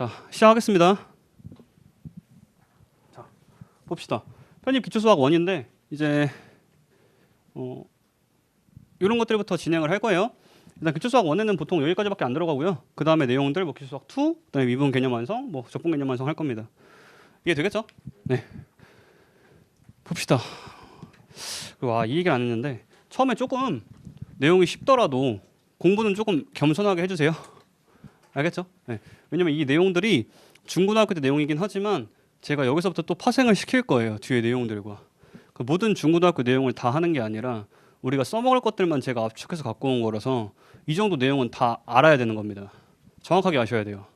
자, 시작하겠습니다. 자, 봅시다. 편입 기초수학 1인데 이제 이런 것들부터 진행을 할 거예요. 일단 기초수학 1에는 보통 여기까지밖에 안 들어가고요. 그 다음에 내용들 뭐 기초수학 2, 그다음에 미분 개념 완성, 뭐 적분 개념 완성 할 겁니다. 이해 되겠죠? 네. 봅시다. 와, 이 얘기를 안 했는데 처음에 조금 내용이 쉽더라도 공부는 조금 겸손하게 해주세요. 알겠죠? 네. 왜냐면 이 내용들이 중고등학교 때 내용이긴 하지만 제가 여기서부터 또 파생을 시킬 거예요. 뒤에 내용들과. 그 모든 중고등학교 내용을 다 하는 게 아니라 우리가 써먹을 것들만 제가 압축해서 갖고 온 거라서 이 정도 내용은 다 알아야 되는 겁니다. 정확하게 아셔야 돼요.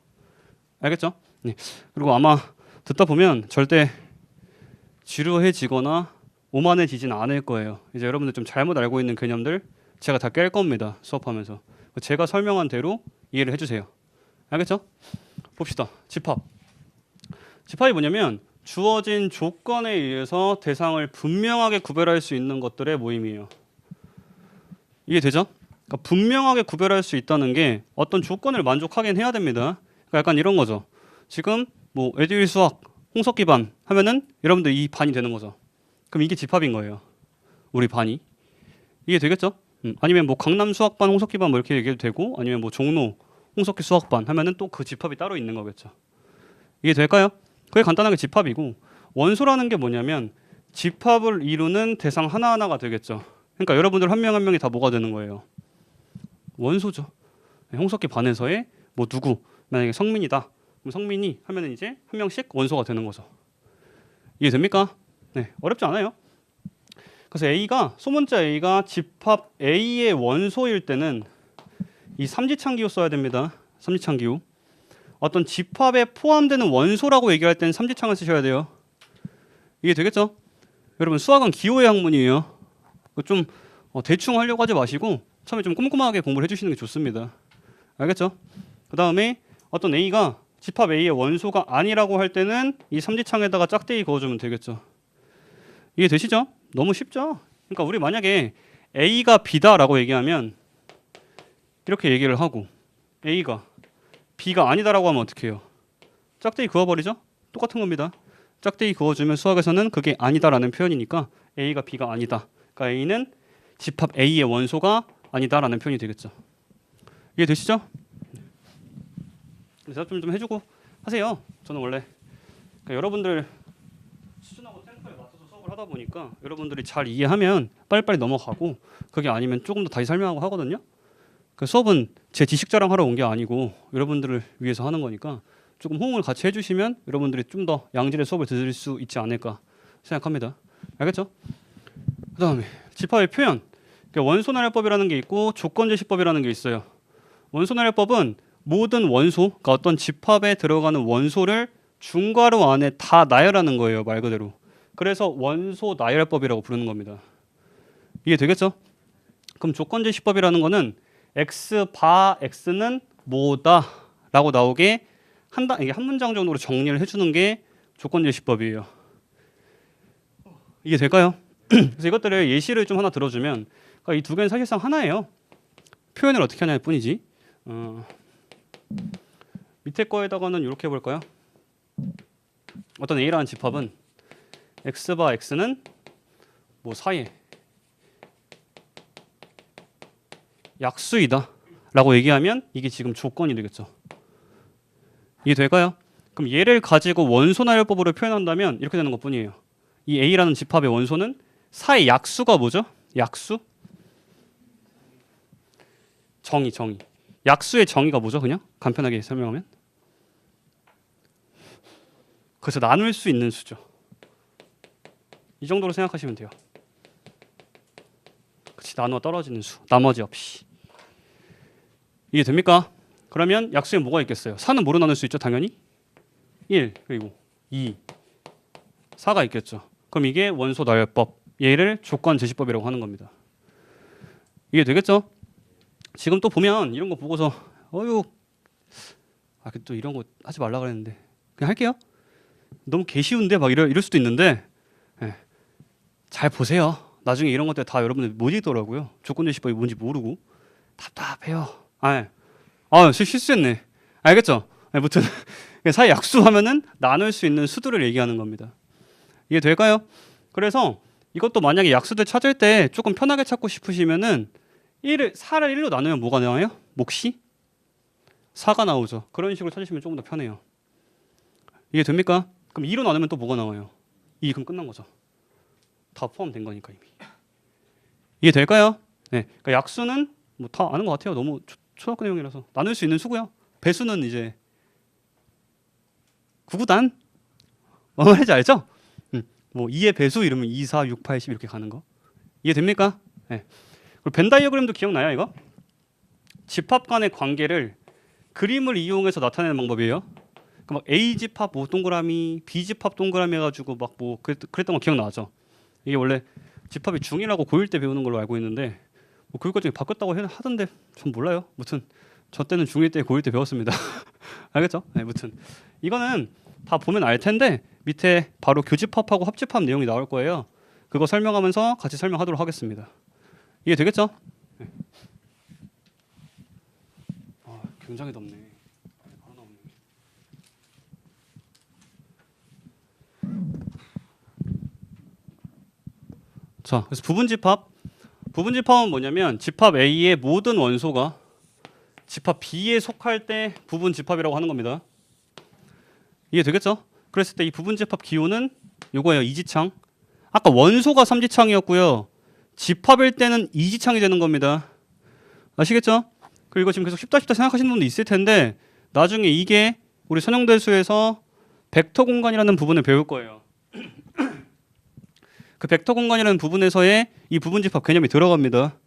알겠죠? 네. 그리고 아마 듣다 보면 절대 지루해지거나 오만해지진 않을 거예요. 이제 여러분들 좀 잘못 알고 있는 개념들 제가 다 깰 겁니다. 수업하면서. 제가 설명한 대로 이해를 해주세요. 알겠죠? 봅시다. 집합. 집합이 뭐냐면 주어진 조건에 의해서 대상을 분명하게 구별할 수 있는 것들의 모임이에요. 이해되죠? 그러니까 분명하게 구별할 수 있다는 게 어떤 조건을 만족하긴 해야 됩니다. 그러니까 약간 이런 거죠. 지금 뭐 에듀윌 수학, 홍석기 반 하면은 여러분들 이 반이 되는 거죠. 그럼 이게 집합인 거예요. 우리 반이. 이해되겠죠? 아니면 뭐 강남 수학반, 홍석기 반 뭐 이렇게 얘기해도 되고 아니면 뭐 종로, 홍석기 수학반 하면은 또 그 집합이 따로 있는 거겠죠. 이해될까요? 그게 간단하게 집합이고 원소라는 게 뭐냐면 집합을 이루는 대상 하나하나가 되겠죠. 그러니까 여러분들 한 명 한 명이 다 뭐가 되는 거예요? 원소죠. 홍석기 반에서의 뭐 누구 만약에 성민이다. 그럼 성민이 하면은 이제 한 명씩 원소가 되는 거죠. 이해됩니까? 네, 어렵지 않아요. 그래서 A가 소문자 A가 집합 A의 원소일 때는 이 삼지창기호 써야 됩니다. 삼지창기호. 어떤 집합에 포함되는 원소라고 얘기할 때는 삼지창을 쓰셔야 돼요. 이게 되겠죠? 여러분 수학은 기호의 학문이에요. 좀 대충 하려고 하지 마시고 처음에 좀 꼼꼼하게 공부를 해주시는 게 좋습니다. 알겠죠? 그 다음에 어떤 A가 집합 A의 원소가 아니라고 할 때는 이 삼지창에다가 짝대기 그어주면 되겠죠. 이해 되시죠? 너무 쉽죠? 그러니까 우리 만약에 A가 B다라고 얘기하면 이렇게 얘기를 하고 A가 B가 아니다라고 하면 어떻게 해요? 짝대기 그어버리죠? 똑같은 겁니다. 짝대기 그어주면 수학에서는 그게 아니다라는 표현이니까 A가 B가 아니다. 그러니까 A는 집합 A의 원소가 아니다라는 표현이 되겠죠. 이해 되시죠? 대답 좀 해주고 하세요. 저는 원래 그러니까 여러분들 수준하고 템포에 맞춰서 수업을 하다 보니까 여러분들이 잘 이해하면 빨리빨리 넘어가고 그게 아니면 조금 더 다시 설명하고 하거든요. 그 수업은 제 지식 자랑하러 온 게 아니고 여러분들을 위해서 하는 거니까 조금 호응을 같이 해주시면 여러분들이 좀 더 양질의 수업을 들을 수 있지 않을까 생각합니다. 알겠죠? 그 다음에 집합의 표현. 그러니까 원소나열법이라는 게 있고 조건제시법이라는 게 있어요. 원소나열법은 모든 원소, 그러니까 어떤 집합에 들어가는 원소를 중괄호 안에 다 나열하는 거예요. 말 그대로. 그래서 원소 나열법이라고 부르는 겁니다. 이해 되겠죠? 그럼 조건제시법이라는 거는 x 바 x는 뭐다 라고 나오게 한다. 이게 한 문장 정도로 정리를 해주는 게 조건제시법이에요. 이게 될까요? 그래서 이것들을 예시를 좀 하나 들어주면 그러니까 이 두 개는 사실상 하나예요. 표현을 어떻게 하냐일 뿐이지. 밑에 거에다가는 이렇게 해볼까요? 어떤 A라는 집합은 x 바 x는 뭐 4의 약수이다 라고 얘기하면 이게 지금 조건이 되겠죠. 이해 될까요? 그럼 얘를 가지고 원소나열법으로 표현한다면 이렇게 되는 것 뿐이에요. 이 A라는 집합의 원소는 4의 약수가 뭐죠? 약수? 정의. 약수의 정의가 뭐죠? 그냥 간편하게 설명하면 그래서 나눌 수 있는 수죠. 이 정도로 생각하시면 돼요. 그치, 나누어 떨어지는 수. 나머지 없이. 이해 됩니까? 그러면 약수에 뭐가 있겠어요? 4는 뭐로 나눌 수 있죠? 당연히 1 그리고 2 4가 있겠죠. 그럼 이게 원소 나열법. 얘를 조건 제시법이라고 하는 겁니다. 이해 되겠죠? 지금 또 보면 이런 거 보고서 또 이런 거 하지 말라 그랬는데 그냥 할게요. 너무 개쉬운데 막 이럴 수도 있는데 잘 보세요. 나중에 이런 것들 다 여러분들 못 읽더라고요. 조건제시법이 뭔지 모르고 답답해요. 실수했네. 알겠죠? 무튼 사이 약수하면은 나눌 수 있는 수들을 얘기하는 겁니다. 이해 될까요? 그래서 이것도 만약에 약수들 찾을 때 조금 편하게 찾고 싶으시면은 4를 1로 나누면 뭐가 나와요? 몫이 4가 나오죠. 그런 식으로 찾으시면 조금 더 편해요. 이해 됩니까? 그럼 2로 나누면 또 뭐가 나와요? 2. 그럼 끝난 거죠. 다 포함된 거니까 이미. 이해 될까요? 네. 그러니까 약수는 뭐 다 아는 것 같아요. 너무 초등학교 내용이라서. 나눌 수 있는 수고요. 배수는 이제 구구단 뭐 말인지 알죠? 뭐 2의 배수 이러면 2, 4, 6, 8, 10 이렇게 가는 거. 이해 됩니까? 네. 그리고 벤 다이어그램도 기억나요, 이거? 집합 간의 관계를 그림을 이용해서 나타내는 방법이에요. 막 A 집합 뭐 동그라미, B 집합 동그라미 해가지고 막 뭐 그랬던 거 기억나죠? 이게 원래 집합이 중1하고 고1 때 배우는 걸로 알고 있는데 뭐 교육과 중에 바뀌었다고 하던데 전 몰라요. 무튼 저 때는 중1 때 고1 때 배웠습니다. 알겠죠? 네, 무튼 이거는 다 보면 알 텐데 밑에 바로 교집합하고 합집합 내용이 나올 거예요. 그거 설명하면서 같이 설명하도록 하겠습니다. 이해 되겠죠? 네. 아, 굉장히 덥네. 자, 그래서 부분집합. 부분집합은 뭐냐면 집합 A의 모든 원소가 집합 B에 속할 때 부분집합이라고 하는 겁니다. 이해 되겠죠? 그랬을 때 이 부분집합 기호는 요거예요. 이지창. 아까 원소가 삼지창이었고요. 집합일 때는 이지창이 되는 겁니다. 아시겠죠? 그리고 지금 계속 쉽다 생각하시는 분도 있을 텐데 나중에 이게 우리 선형대수에서 벡터 공간이라는 부분을 배울 거예요. 그 벡터 공간이라는 부분에서의 이 부분집합 개념이 들어갑니다.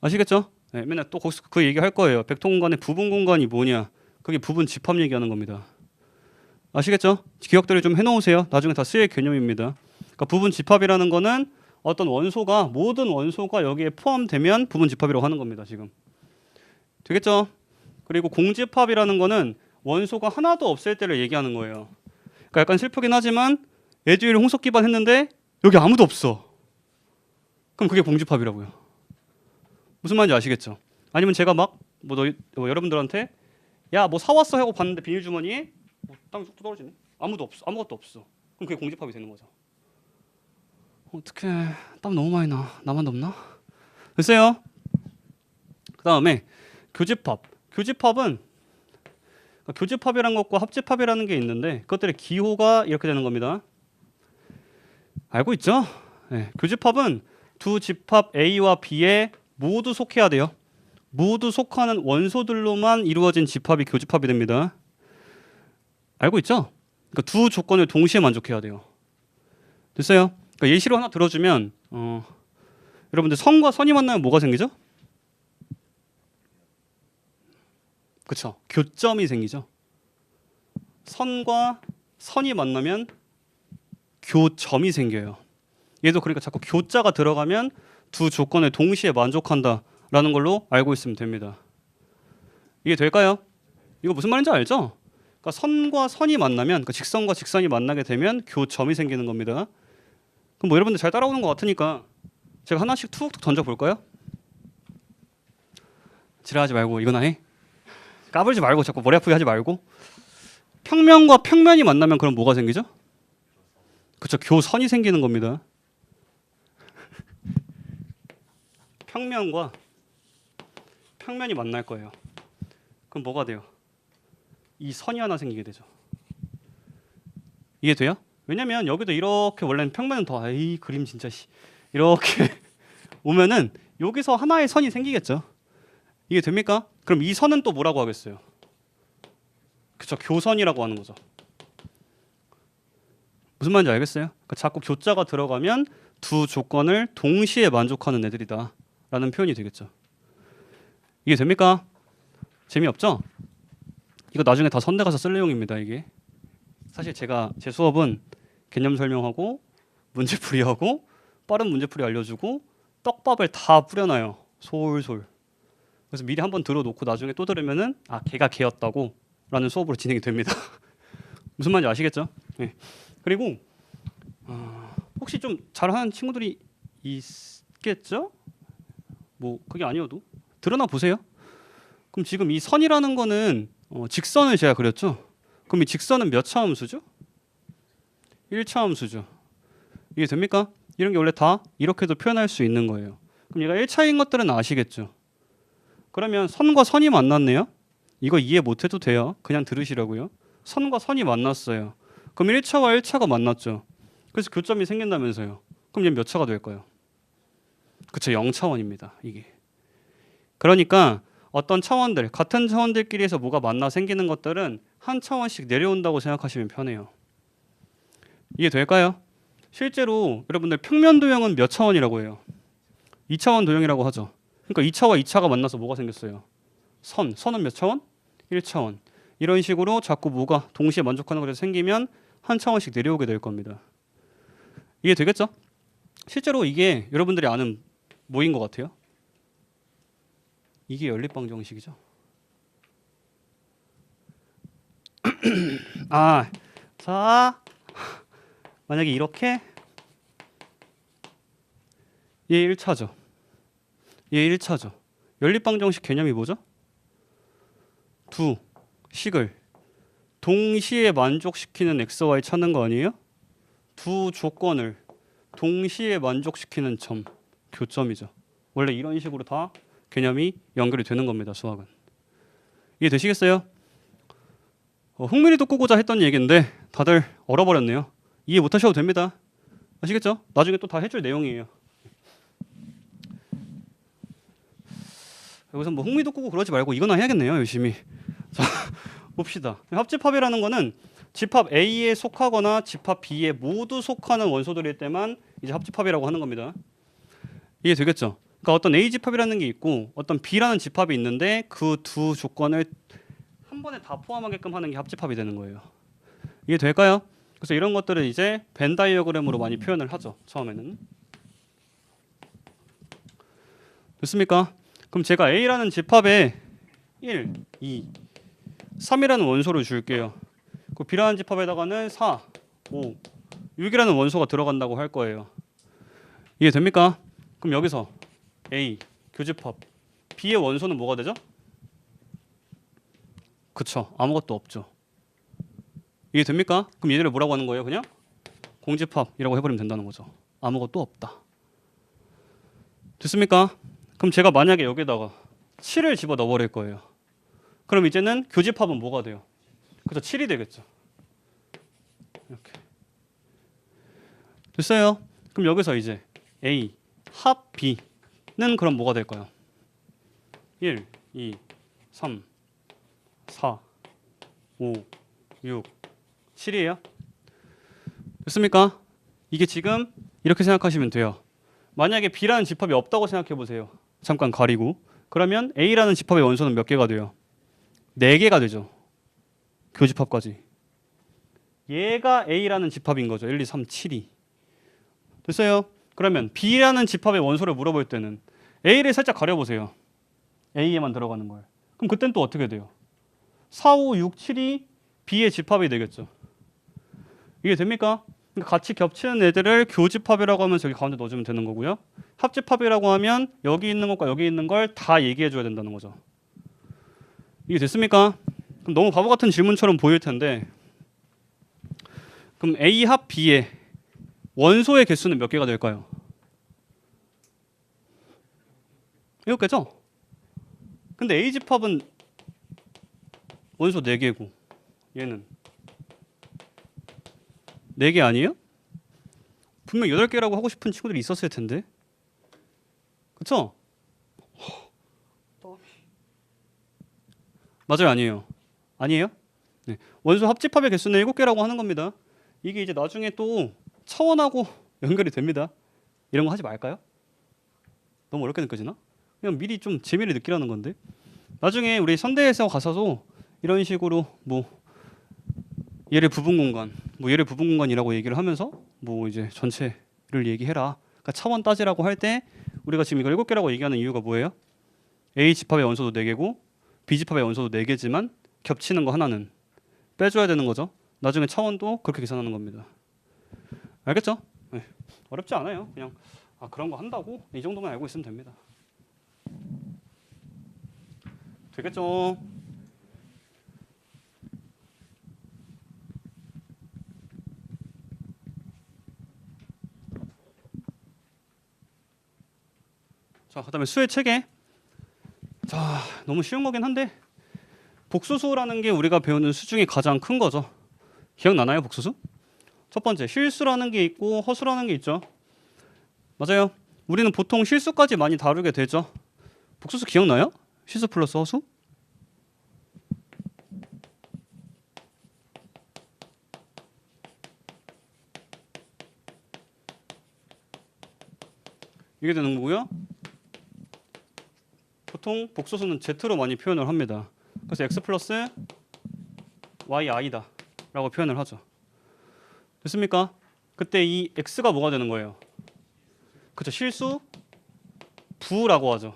아시겠죠? 네, 맨날 또 거기서 그 얘기할 거예요. 벡터 공간의 부분 공간이 뭐냐? 그게 부분 집합 얘기하는 겁니다. 아시겠죠? 기억들을 좀 해놓으세요. 나중에 다 쓰일 개념입니다. 그러니까 부분 집합이라는 거는 어떤 원소가 모든 원소가 여기에 포함되면 부분 집합이라고 하는 겁니다. 지금 되겠죠? 그리고 공집합이라는 거는 원소가 하나도 없을 때를 얘기하는 거예요. 그러니까 약간 슬프긴 하지만 에듀윌 홍석 기반 했는데 여기 아무도 없어. 그럼 그게 공집합이라고요. 무슨 말인지 아시겠죠? 아니면 제가 막 여러분들한테 야 뭐 사왔어 하고 봤는데 비닐 주머니에 땀이 쏙 떨어지네. 아무것도 없어. 그럼 그게 공집합이 되는 거죠. 어떡해, 땀 너무 많이 나. 나만 덥나? 됐어요. 그 다음에 교집합. 교집합은 교집합이라는 것과 합집합이라는 게 있는데 그것들의 기호가 이렇게 되는 겁니다. 알고 있죠? 네. 교집합은 두 집합 A와 B에 모두 속해야 돼요. 모두 속하는 원소들로만 이루어진 집합이 교집합이 됩니다. 알고 있죠? 그러니까 두 조건을 동시에 만족해야 돼요. 됐어요? 그러니까 예시로 하나 들어주면 여러분들 선과 선이 만나면 뭐가 생기죠? 그렇죠. 교점이 생기죠. 선과 선이 만나면 교점이 생겨요. 얘도 그러니까 자꾸 교자가 들어가면 두 조건을 동시에 만족한다라는 걸로 알고 있으면 됩니다. 이게 될까요? 이거 무슨 말인지 알죠? 그러니까 선과 선이 만나면, 그러니까 직선과 직선이 만나게 되면 교점이 생기는 겁니다. 그럼 뭐 여러분들 잘 따라오는 것 같으니까 제가 하나씩 툭툭 던져 볼까요? 지랄하지 말고 이거나 해. 까불지 말고 자꾸 머리 아프게 하지 말고. 평면과 평면이 만나면 그럼 뭐가 생기죠? 그렇죠. 교선이 생기는 겁니다. 평면과 평면이 만날 거예요. 그럼 뭐가 돼요? 이 선이 하나 생기게 되죠. 이해돼요? 왜냐면 여기도 이렇게 원래는 평면은 더 이 그림 진짜 이렇게 오면은 여기서 하나의 선이 생기겠죠. 이게 됩니까? 그럼 이 선은 또 뭐라고 하겠어요? 그쵸, 교선이라고 하는 거죠. 무슨 말인지 알겠어요? 그러니까 자꾸 교자가 들어가면 두 조건을 동시에 만족하는 애들이다 라는 표현이 되겠죠. 이게 됩니까? 재미없죠? 이거 나중에 다 선대 가서 쓸 내용입니다. 이게 사실 제가 제 수업은 개념 설명하고 문제풀이하고 빠른 문제풀이 알려주고 떡밥을 다 뿌려놔요. 솔솔. 그래서 미리 한번 들어놓고 나중에 또 들으면은 아 걔가 걔였다고 라는 수업으로 진행이 됩니다. 무슨 말인지 아시겠죠? 네. 그리고 혹시 좀 잘하는 친구들이 있겠죠? 뭐 그게 아니어도 드러나 보세요. 그럼 지금 이 선이라는 거는 직선을 제가 그렸죠. 그럼 이 직선은 몇 차 함수죠? 1차 함수죠. 이게 됩니까? 이런 게 원래 다 이렇게도 표현할 수 있는 거예요. 그럼 얘가 1차인 것들은 아시겠죠? 그러면 선과 선이 만났네요. 이거 이해 못해도 돼요. 그냥 들으시라고요. 선과 선이 만났어요. 그럼 1차와 1차가 만났죠. 그래서 교점이 생긴다면서요. 그럼 얘는 몇 차가 될까요? 그쵸, 0차원입니다. 이게. 그러니까 어떤 차원들, 같은 차원들끼리에서 뭐가 만나 생기는 것들은 한 차원씩 내려온다고 생각하시면 편해요. 이해 될까요? 실제로 여러분들 평면 도형은 몇 차원이라고 해요? 2차원 도형이라고 하죠. 그러니까 2차와 2차가 만나서 뭐가 생겼어요? 선은 몇 차원? 1차원. 이런 식으로 자꾸 뭐가 동시에 만족하는 것이 생기면 한 차원씩 내려오게 될 겁니다. 이해 되겠죠? 실제로 이게 여러분들이 아는 뭐인 것 같아요? 이게 연립방 정식이죠. 자, 만약에 이렇게 얘 1차죠. 얘 1차죠. 연립방 정식 개념이 뭐죠? 두 식을 동시에 만족시키는 x, y 찾는 거 아니에요? 두 조건을 동시에 만족시키는 점, 교점이죠. 원래 이런 식으로 다 개념이 연결이 되는 겁니다. 수학은. 이해 되시겠어요? 흥미를 돋구고자 했던 얘기인데 다들 얼어버렸네요. 이해 못하셔도 됩니다. 아시겠죠? 나중에 또 다 해줄 내용이에요. 여기서 뭐 흥미 돋구고 그러지 말고 이거나 해야겠네요. 열심히. 자, 봅시다. 합집합이라는 거는 집합 A에 속하거나 집합 B에 모두 속하는 원소들일 때만 이제 합집합이라고 하는 겁니다. 이해 되겠죠? 그러니까 어떤 A 집합이라는 게 있고 어떤 B라는 집합이 있는데 그 두 조건을 한 번에 다 포함하게끔 하는 게 합집합이 되는 거예요. 이해 될까요? 그래서 이런 것들을 이제 벤 다이어그램으로 많이 표현을 하죠. 처음에는. 됐습니까? 그럼 제가 A라는 집합에 1, 2, 3이라는 원소를 줄게요. 그 B라는 집합에다가는 4, 5, 6이라는 원소가 들어간다고 할 거예요. 이해 됩니까? 그럼 여기서 A 교집합 B의 원소는 뭐가 되죠? 그쵸, 아무것도 없죠. 이해 됩니까? 그럼 얘네를 뭐라고 하는 거예요? 그냥 공집합이라고 해버리면 된다는 거죠. 아무것도 없다. 됐습니까? 그럼 제가 만약에 여기다가 7을 집어 넣어버릴 거예요. 그럼 이제는 교집합은 뭐가 돼요? 그죠, 7이 되겠죠. 이렇게 됐어요. 그럼 여기서 이제 A 합 B는 그럼 뭐가 될까요? 1, 2, 3, 4, 5, 6, 7이에요. 됐습니까? 이게 지금 이렇게 생각하시면 돼요. 만약에 B라는 집합이 없다고 생각해 보세요. 잠깐 가리고. 그러면 A라는 집합의 원소는 몇 개가 돼요? 4개가 되죠. 교집합까지. 얘가 A라는 집합인 거죠. 1, 2, 3, 7이. 됐어요? 그러면 B라는 집합의 원소를 물어볼 때는 A를 살짝 가려보세요. A에만 들어가는 걸. 그럼 그땐 또 어떻게 돼요? 4, 5, 6, 7이 B의 집합이 되겠죠. 이게 됩니까? 그러니까 같이 겹치는 애들을 교집합이라고 하면서 여기 가운데 넣어주면 되는 거고요. 합집합이라고 하면 여기 있는 것과 여기 있는 걸 다 얘기해 줘야 된다는 거죠. 이게 됐습니까? 그럼 너무 바보 같은 질문처럼 보일 텐데 그럼 A 합 B의 원소의 개수는 몇 개가 될까요? 7개죠? 근데 A 집합은 원소 4개고 얘는 4개 아니에요? 분명 8개라고 하고 싶은 친구들이 있었을 텐데. 그쵸? 맞아요, 아니에요? 아니에요? 네. 원소 합집합의 개수는 7개라고 하는 겁니다. 이게 이제 나중에 또 차원하고 연결이 됩니다. 이런 거 하지 말까요? 너무 어렵게 느껴지나? 그냥 미리 좀 재미를 느끼라는 건데. 나중에 우리 선대에서 가서도 이런 식으로 뭐 얘를 부분 공간, 뭐 얘를 부분 공간이라고 얘기를 하면서 뭐 이제 전체를 얘기해라. 그러니까 차원 따지라고 할 때 우리가 지금 이걸 7개라고 얘기하는 이유가 뭐예요? A 집합의 원소도 4개고 B 집합의 원소도 4개지만 겹치는 거 하나는 빼줘야 되는 거죠. 나중에 차원도 그렇게 계산하는 겁니다. 알겠죠? 네. 어렵지 않아요. 그냥 그런 거 한다고 이 정도만 알고 있으면 됩니다. 되겠죠? 자, 그다음에 수의 체계. 자, 너무 쉬운 거긴 한데 복소수라는 게 우리가 배우는 수 중에 가장 큰 거죠. 기억나나요, 복소수? 첫 번째, 실수라는 게 있고 허수라는 게 있죠. 맞아요. 우리는 보통 실수까지 많이 다루게 되죠. 복소수 기억나요? 실수 플러스 허수? 이게 되는 거고요. 보통 복소수는 Z로 많이 표현을 합니다. 그래서 X 플러스 YI다 라고 표현을 하죠. 됐습니까? 그때 이 X가 뭐가 되는 거예요? 그쵸, 실수 부라고 하죠.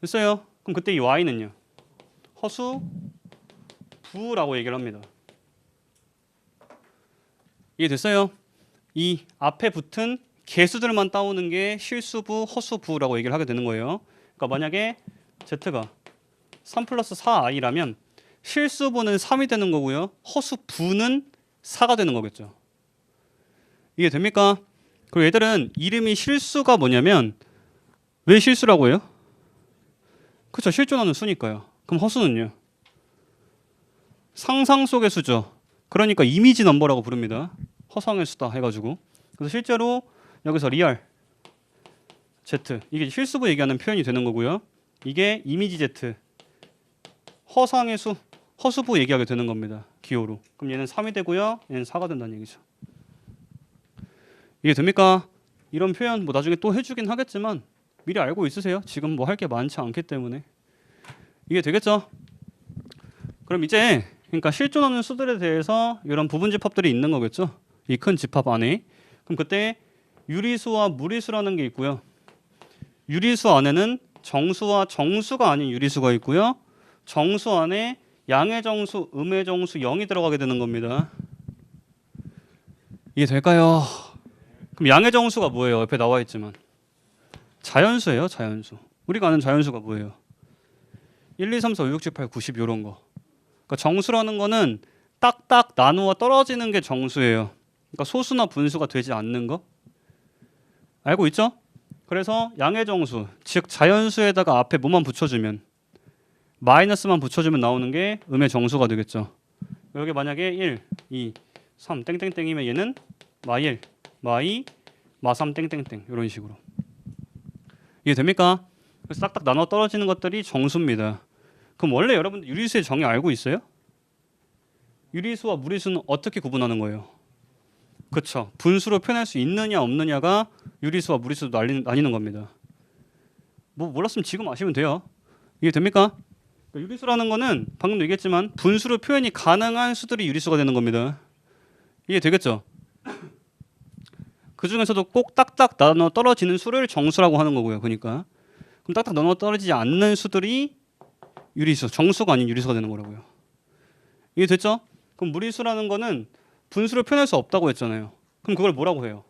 됐어요? 그럼 그때 이 Y는요? 허수 부라고 얘기를 합니다. 이해됐어요? 이 앞에 붙은 개수들만 따오는 게 실수부, 허수부라고 얘기를 하게 되는 거예요. 그러니까 만약에 Z가 3 플러스 4i라면 실수부는 3이 되는 거고요. 허수부는 4가 되는 거겠죠. 이해됩니까? 그리고 얘들은 이름이 실수가 뭐냐면 왜 실수라고 해요? 그렇죠. 실존하는 수니까요. 그럼 허수는요? 상상 속의 수죠. 그러니까 이미지 넘버라고 부릅니다. 허상의 수다 해가지고. 그래서 실제로 여기서 리얼 Z 이게 실수부 얘기하는 표현이 되는 거고요. 이게 이미지 Z 허상의 수 허수부 얘기하게 되는 겁니다. 기호로. 그럼 얘는 3이 되고요. 얘는 4가 된다는 얘기죠. 이해됩니까? 이런 표현 뭐 나중에 또 해주긴 하겠지만 미리 알고 있으세요. 지금 뭐 할 게 많지 않기 때문에. 이게 되겠죠? 그럼 이제 그러니까 실존하는 수들에 대해서 이런 부분 집합들이 있는 거겠죠? 이 큰 집합 안에. 그럼 그때 유리수와 무리수라는 게 있고요. 유리수 안에는 정수와 정수가 아닌 유리수가 있고요. 정수 안에 양의 정수, 음의 정수 0이 들어가게 되는 겁니다. 이해 될까요? 그럼 양의 정수가 뭐예요? 옆에 나와 있지만 자연수예요. 자연수. 우리가 아는 자연수가 뭐예요? 1, 2, 3, 4, 5, 6, 7, 8, 90 이런 거. 그러니까 정수라는 거는 딱딱 나누어 떨어지는 게 정수예요. 그러니까 소수나 분수가 되지 않는 거. 알고 있죠? 그래서 양의 정수, 즉 자연수에다가 앞에 뭐만 붙여주면 마이너스만 붙여주면 나오는 게 음의 정수가 되겠죠. 여기 만약에 1, 2, 3 땡땡땡이면 얘는 마1, 마2, 마3 땡땡땡 이런 식으로. 이해됩니까? 그래서 딱딱 나눠 떨어지는 것들이 정수입니다. 그럼 원래 여러분들 유리수의 정의 알고 있어요? 유리수와 무리수는 어떻게 구분하는 거예요? 그렇죠. 분수로 표현할 수 있느냐 없느냐가 유리수와 무리수도 나뉘는 겁니다. 뭐 몰랐으면 지금 아시면 돼요. 이해됩니까? 유리수라는 거는 방금도 얘기했지만 분수로 표현이 가능한 수들이 유리수가 되는 겁니다. 이해되겠죠? 그 중에서도 꼭 딱딱 나눠 떨어지는 수를 정수라고 하는 거고요. 그러니까 그럼 딱딱 나눠 떨어지지 않는 수들이 유리수, 정수가 아닌 유리수가 되는 거라고요. 이해됐죠? 그럼 무리수라는 거는 분수로 표현할 수 없다고 했잖아요. 그럼 그걸 뭐라고 해요?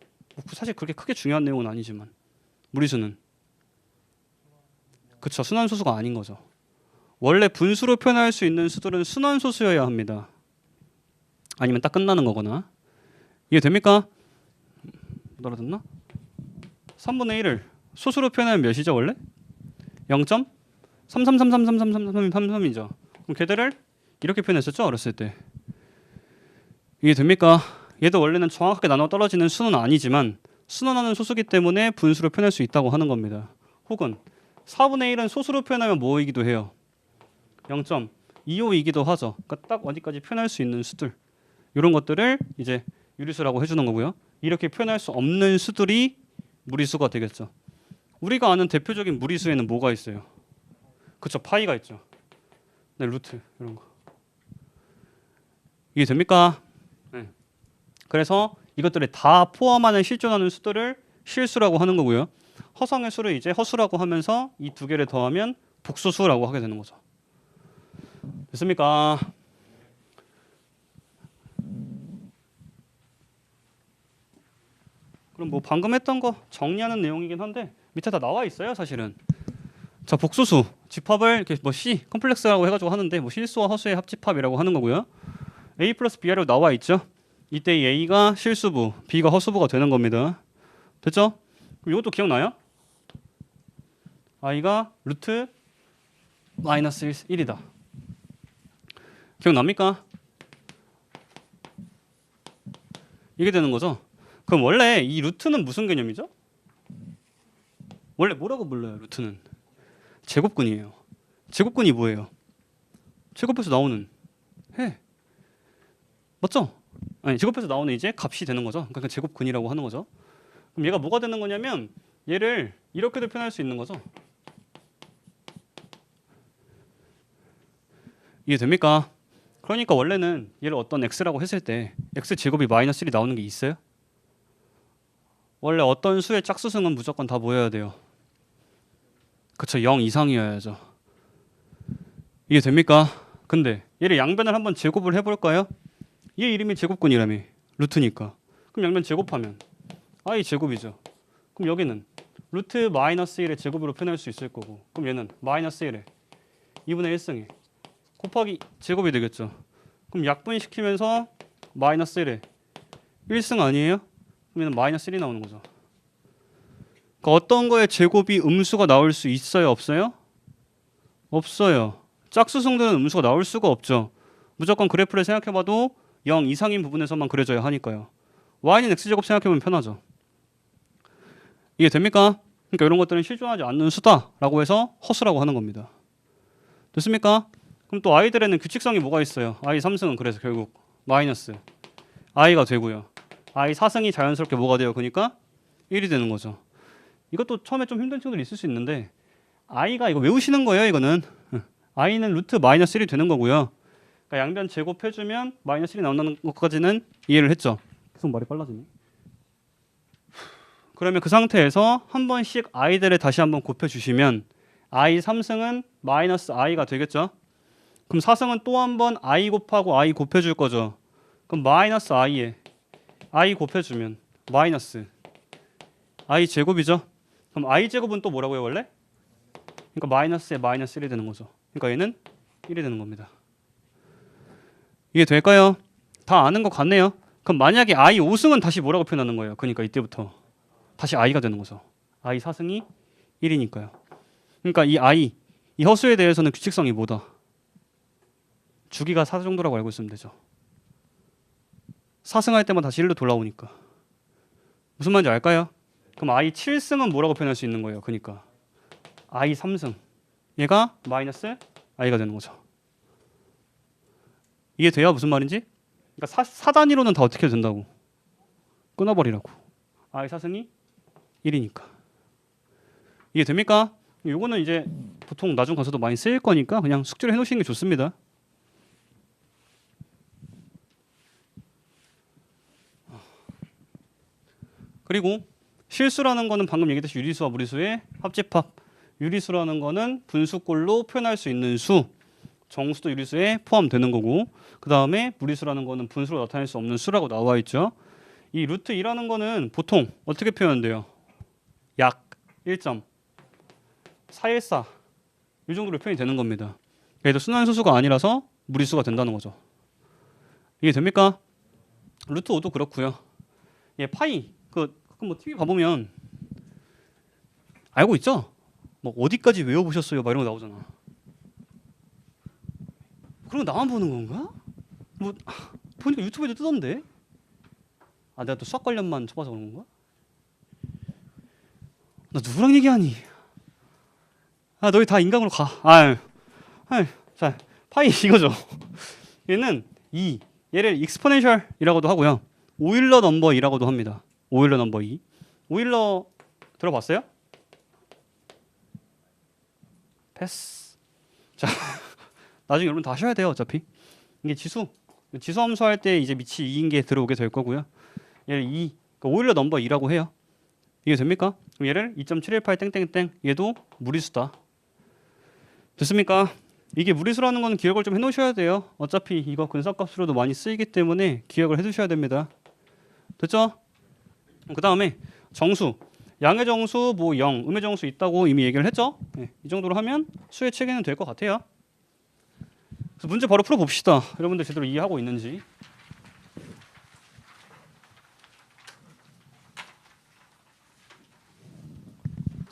사실 그렇게 크게 중요한 내용은 아니지만 무리수는 그쵸, 순환소수가 아닌 거죠. 원래 분수로 표현할 수 있는 수들은 순환소수여야 합니다. 아니면 딱 끝나는 거거나. 이해됩니까? 못 알아듣나? 3분의 1을 소수로 표현하면 몇이죠 원래? 0.3333333333이죠. 그럼 걔들을 이렇게 표현했었죠 어렸을 때. 이해됩니까? 얘도 원래는 정확하게 나눠 떨어지는 수는 아니지만 순환하는 소수기 때문에 분수로 표현할 수 있다고 하는 겁니다. 혹은 4분의 1은 소수로 표현하면 뭐이기도 해요? 0.25이기도 하죠. 그러니까 딱 어디까지 표현할 수 있는 수들 이런 것들을 이제 유리수라고 해주는 거고요. 이렇게 표현할 수 없는 수들이 무리수가 되겠죠. 우리가 아는 대표적인 무리수에는 뭐가 있어요? 그쵸, 파이가 있죠. 네, 루트 이런 거. 이해됩니까? 네. 그래서 이것들을 다 포함하는 실존하는 수들을 실수라고 하는 거고요. 허상의 수를 이제 허수라고 하면서 이 두 개를 더하면 복소수라고 하게 되는 거죠. 됐습니까? 그럼 뭐 방금 했던 거 정리하는 내용이긴 한데 밑에 다 나와 있어요, 사실은. 자, 복소수 집합을 이렇게 뭐 C 컴플렉스라고 해가지고 하는데 뭐 실수와 허수의 합집합이라고 하는 거고요. A 플러스 B로 나와 있죠. 이때 A가 실수부, B가 허수부가 되는 겁니다. 됐죠? 그럼 이것도 기억나요? i가 루트 마이너스 1이다. 기억납니까? 이게 되는 거죠. 그럼 원래 이 루트는 무슨 개념이죠? 원래 뭐라고 불러요? 루트는 제곱근이에요. 제곱근이 뭐예요? 제곱해서 나오는 해. 맞죠? 아니 제곱해서 나오는 이제 값이 되는 거죠. 그러니까 제곱근이라고 하는 거죠. 그럼 얘가 뭐가 되는 거냐면 얘를 이렇게도 표현할 수 있는 거죠. 이해됩니까? 그러니까 원래는 얘를 어떤 x라고 했을 때 x 제곱이 마이너스 1이 나오는 게 있어요? 원래 어떤 수의 짝수승은 무조건 다 모여야 돼요. 그쵸, 0 이상이어야죠. 이해됩니까? 근데 얘를 양변을 한번 제곱을 해볼까요? 얘 이름이 제곱근이라며, 루트니까. 그럼 양변 제곱하면 i 제곱이죠. 그럼 여기는 루트 마이너스 1의 제곱으로 표현할 수 있을 거고, 그럼 얘는 마이너스 1에 2분의 1승에 곱하기 제곱이 되겠죠. 그럼 약분시키면서 마이너스 1에 1승 아니에요? 그러면 마이너스 1이 나오는 거죠. 그러니까 어떤 거에 제곱이 음수가 나올 수 있어요? 없어요? 없어요. 짝수승들은 음수가 나올 수가 없죠. 무조건 그래프를 생각해봐도 0 이상인 부분에서만 그려져야 하니까요. y는 x제곱 생각해보면 편하죠. 이해됩니까? 그러니까 이런 것들은 실존하지 않는 수다라고 해서 허수라고 하는 겁니다. 됐습니까? 그럼 또 i들에는 규칙성이 뭐가 있어요? i 3승은 그래서 결국 마이너스 i가 되고요. i 4승이 자연스럽게 뭐가 돼요? 그러니까 1이 되는 거죠. 이것도 처음에 좀 힘든 친구들 있을 수 있는데 i가 이거 외우시는 거예요. 이거는 i는 루트 마이너스 1이 되는 거고요. 그러니까 양변 제곱해주면 마이너스 1이 나온다는 것까지는 이해를 했죠. 계속 말이 빨라지네. 그러면 그 상태에서 한 번씩 i들을 다시 한번 곱해주시면 i 3승은 마이너스 i가 되겠죠. 그럼 4승은 또 한 번 i 곱하고 i 곱해줄 거죠. 그럼 마이너스 i에 i 곱해주면 마이너스 i 제곱이죠. 그럼 i 제곱은 또 뭐라고요 원래? 그러니까 마이너스에 마이너스 1이 되는 거죠. 그러니까 얘는 1이 되는 겁니다. 이게 될까요? 다 아는 것 같네요. 그럼 만약에 i 5승은 다시 뭐라고 표현하는 거예요? 그러니까 이때부터 다시 i가 되는 거죠. i 4승이 1이니까요. 그러니까 이 i, 이 허수에 대해서는 규칙성이 뭐다? 주기가 4 정도라고 알고 있으면 되죠. 4승할 때마다 다시 1로 돌아오니까. 무슨 말인지 알까요? 그럼 i 7승은 뭐라고 표현할 수 있는 거예요? 그러니까 i 3승. 얘가 마이너스 i가 되는 거죠. 이해돼요? 무슨 말인지? 그러니까 4단위로는 다 어떻게 된다고? 끊어버리라고. i 4승이 1이니까. 이해됩니까? 요거는 이제 보통 나중 가서도 많이 쓰일 거니까 그냥 숙제를 해놓으시는 게 좋습니다. 그리고 실수라는 거는 방금 얘기했듯이 유리수와 무리수의 합집합. 유리수라는 거는 분수꼴로 표현할 수 있는 수. 정수도 유리수에 포함되는 거고, 그 다음에 무리수라는 거는 분수로 나타낼 수 없는 수라고 나와 있죠. 이 루트 2라는 거는 보통 어떻게 표현돼요? 약 1.414 이 정도로 표현이 되는 겁니다. 그래도 순환소수가 아니라서 무리수가 된다는 거죠. 이게 됩니까? 루트 5도 그렇고요. 예, 파이 뭐 TV 봐보면 알고 있죠? 뭐 어디까지 외워보셨어요? 막 이런 거 나오잖아. 그런 거 나만 보는 건가? 뭐 보니까 유튜브에도 뜨던데. 아 내가 또 수학 관련만 쳐봐서 그런 건가? 나 누구랑 얘기하니? 아 너희 다 인강으로 가. 자 파이 이거죠. 얘는 얘를 익스포넨셜이라고도 하고요. 오일러 넘버 2라고도 합니다. 오일러 넘버 2. 오일러 들어봤어요? 패스. 자 나중에 여러분 다 하셔야 돼요. 어차피 이게 지수 함수 할 때 이제 밑이 2인 게 들어오게 될 거고요. 얘를 그러니까 오일러 넘버 2라고 해요. 이게 됩니까? 그럼 얘를 2.718 땡땡땡 얘도 무리수다. 됐습니까? 이게 무리수라는 거는 기억을 좀 해놓으셔야 돼요. 어차피 이거 근사값으로도 많이 쓰이기 때문에 기억을 해두셔야 됩니다. 됐죠? 그 다음에 정수, 양의 정수, 뭐 0, 음의 정수 있다고 이미 얘기를 했죠? 네, 이 정도로 하면 수의 체계는 될 것 같아요. 그래서 문제 바로 풀어봅시다. 여러분들 제대로 이해하고 있는지.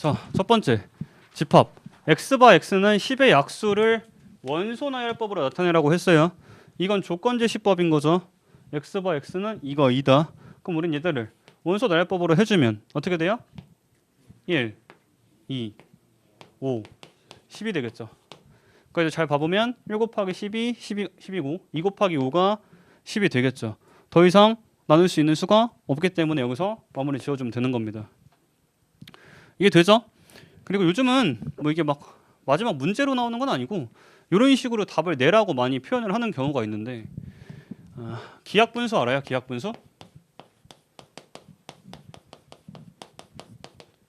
자, 첫 번째 집합. x바 x는 10의 약수를 원소 나열법으로 나타내라고 했어요. 이건 조건제시법인 거죠. x바 x는 이거 2다. 그럼 우린 얘들을 원소 나열법으로 해주면 어떻게 돼요? 1, 2, 5, 10이 되겠죠. 그래서 잘 봐보면 1 곱하기 12, 10이고 2 곱하기 5가 10이 되겠죠. 더 이상 나눌 수 있는 수가 없기 때문에 여기서 마무리 지어주면 되는 겁니다. 이게 되죠? 그리고 요즘은 뭐 이게 막 마지막 문제로 나오는 건 아니고 이런 식으로 답을 내라고 많이 표현을 하는 경우가 있는데 기하분수 알아요? 기하분수?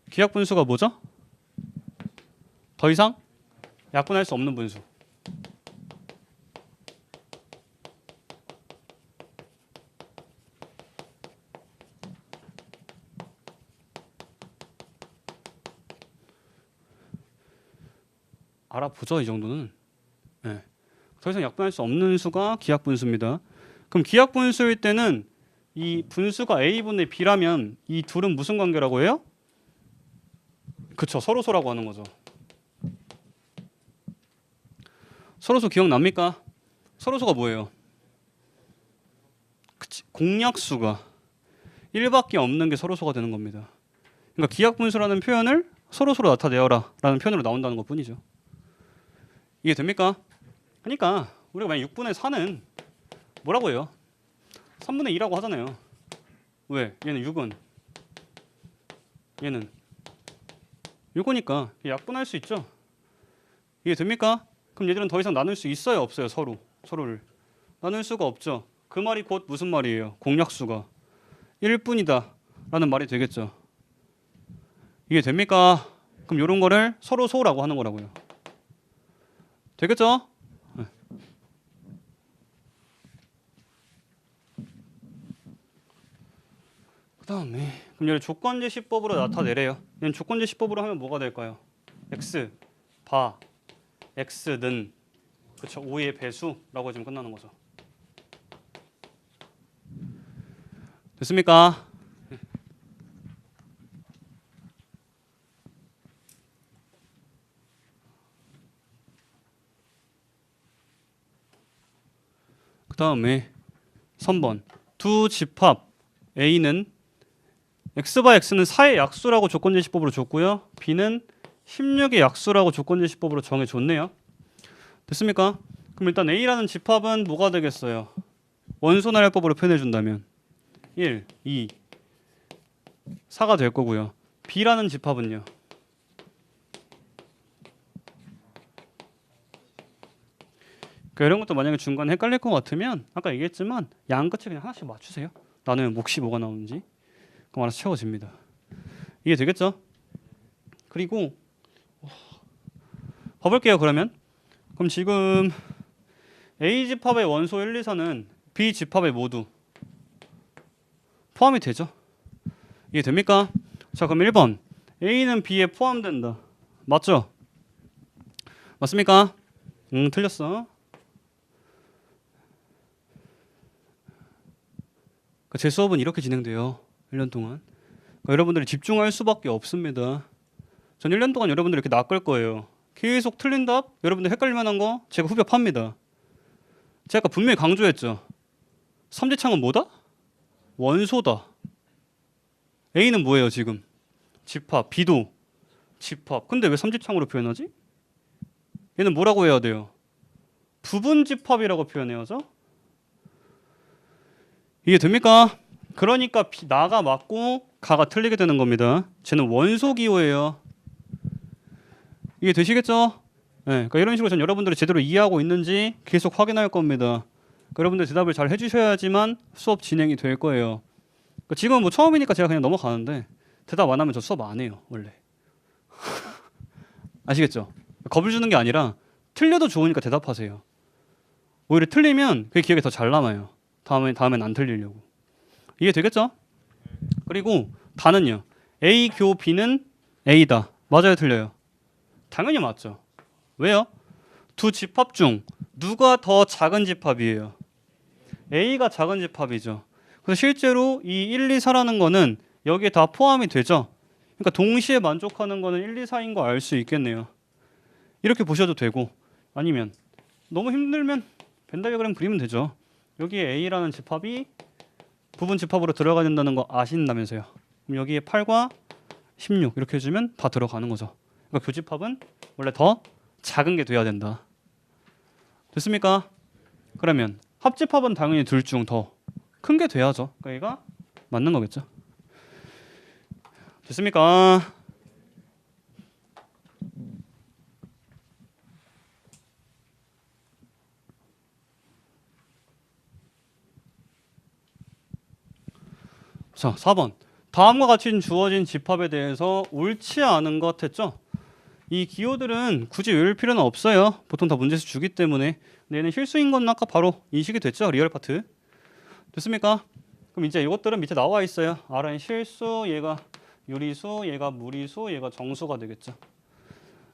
기하분수가 뭐죠? 더 이상 약분할 수 없는 분수. 알아보죠, 이 정도는. 네. 더 이상 약분할 수 없는 수가 기하분수입니다. 그럼 기하분수일 때는 이 분수가 a분의 b라면 이 둘은 무슨 관계라고 해요? 그쵸, 서로소라고 하는 거죠. 서로소 기억납니까? 서로소가 뭐예요? 그치, 공약수가 1밖에 없는 게 서로소가 되는 겁니다. 그러니까 기하분수라는 표현을 서로소로 나타내어라 라는 표현으로 나온다는 것 뿐이죠. 이해 됩니까? 그러니까 우리가 만약 6분의 4는 뭐라고 해요? 3분의 2라고 하잖아요. 왜? 얘는 6은 얘는 6이니까 약분할 수 있죠. 이해 됩니까? 그럼 얘들은 더 이상 나눌 수 있어요, 없어요? 서로를 나눌 수가 없죠. 그 말이 곧 무슨 말이에요? 공약수가 1뿐이다 라는 말이 되겠죠. 이해 됩니까? 그럼 이런 거를 서로소라고 하는 거라고요. 되겠죠? 네. 그 다음에 그럼 얘를 조건제시법으로 나타내래요. 얘는 조건제시법으로 하면 뭐가 될까요? x 바 x는 그쵸 5의 배수라고 지금 끝나는 거죠. 됐습니까? 그 다음에 3번 두 집합 A는 x바 x는 4의 약수라고 조건제시법으로 줬고요. B는 16의 약수라고 조건제시법으로 정해줬네요. 됐습니까? 그럼 일단 A라는 집합은 뭐가 되겠어요? 원소나열법으로 표현해준다면 1, 2, 4가 될 거고요. B라는 집합은요. 그러니까 이런 것도 만약에 중간에 헷갈릴 것 같으면 아까 얘기했지만 양 끝에 그냥 하나씩 맞추세요. 나는 몫이 뭐가 나오는지 그럼 알아서 채워집니다. 이해 되겠죠? 그리고 봐볼게요. 그러면 지금 A 집합의 원소 1, 2, 4는 B 집합에 모두 포함이 되죠. 이해 됩니까? 자 그럼 1번 A는 B에 포함된다. 맞죠? 맞습니까? 틀렸어. 제 수업은 이렇게 진행돼요. 1년 동안. 그러니까 여러분들이 집중할 수밖에 없습니다. 전 1년 동안 여러분들 이렇게 낚을 거예요. 계속 틀린 답, 여러분들 헷갈릴 만한 거 제가 후벼 팝니다. 제가 아까 분명히 강조했죠. 삼지창은 뭐다? 원소다. A는 뭐예요 지금? 집합. B도 집합. 근데 왜 삼지창으로 표현하지? 얘는 뭐라고 해야 돼요? 부분집합이라고 표현해야죠. 이해 됩니까? 그러니까 나가 맞고 가가 틀리게 되는 겁니다. 쟤는 원소기호예요. 이해 되시겠죠? 네, 그러니까 이런 식으로 전 여러분들이 제대로 이해하고 있는지 계속 확인할 겁니다. 그러니까 여러분들 대답을 잘 해주셔야지만 수업 진행이 될 거예요. 그러니까 지금 뭐 처음이니까 제가 그냥 넘어가는데 대답 안 하면 저 수업 안 해요 원래. 아시겠죠? 겁을 주는 게 아니라 틀려도 좋으니까 대답하세요. 오히려 틀리면 그게 기억에 더 잘 남아요. 다음엔 안 틀리려고. 이해 되겠죠? 그리고 다는요. A 교 B는 A다. 맞아요, 틀려요? 당연히 맞죠. 왜요? 두 집합 중 누가 더 작은 집합이에요? A가 작은 집합이죠. 그래서 실제로 이 1, 2, 4라는 거는 여기에 다 포함이 되죠. 그러니까 동시에 만족하는 거는 1, 2, 4인 거 알 수 있겠네요. 이렇게 보셔도 되고 아니면 너무 힘들면 벤 다이어그램 그리면 되죠. 여기에 A라는 집합이 부분 집합으로 들어가야 된다는 거 아신다면서요. 그럼 여기에 8과 16 이렇게 해주면 다 들어가는 거죠. 그러니까 교집합은 원래 더 작은 게 돼야 된다. 됐습니까? 그러면 합집합은 당연히 둘 중 더 큰 게 돼야죠. 그러니까 얘가 맞는 거겠죠. 됐습니까? 자, 4번. 다음과 같이 주어진 집합에 대해서 옳지 않은 것 했죠? 이 기호들은 굳이 외울 필요는 없어요. 보통 다 문제에서 주기 때문에. 근데 얘는 실수인 건 아까 바로 인식이 됐죠? 리얼 파트. 됐습니까? 그럼 이제 이것들은 밑에 나와 있어요. R은 실수, 얘가 유리수, 얘가 무리수, 얘가 정수가 되겠죠.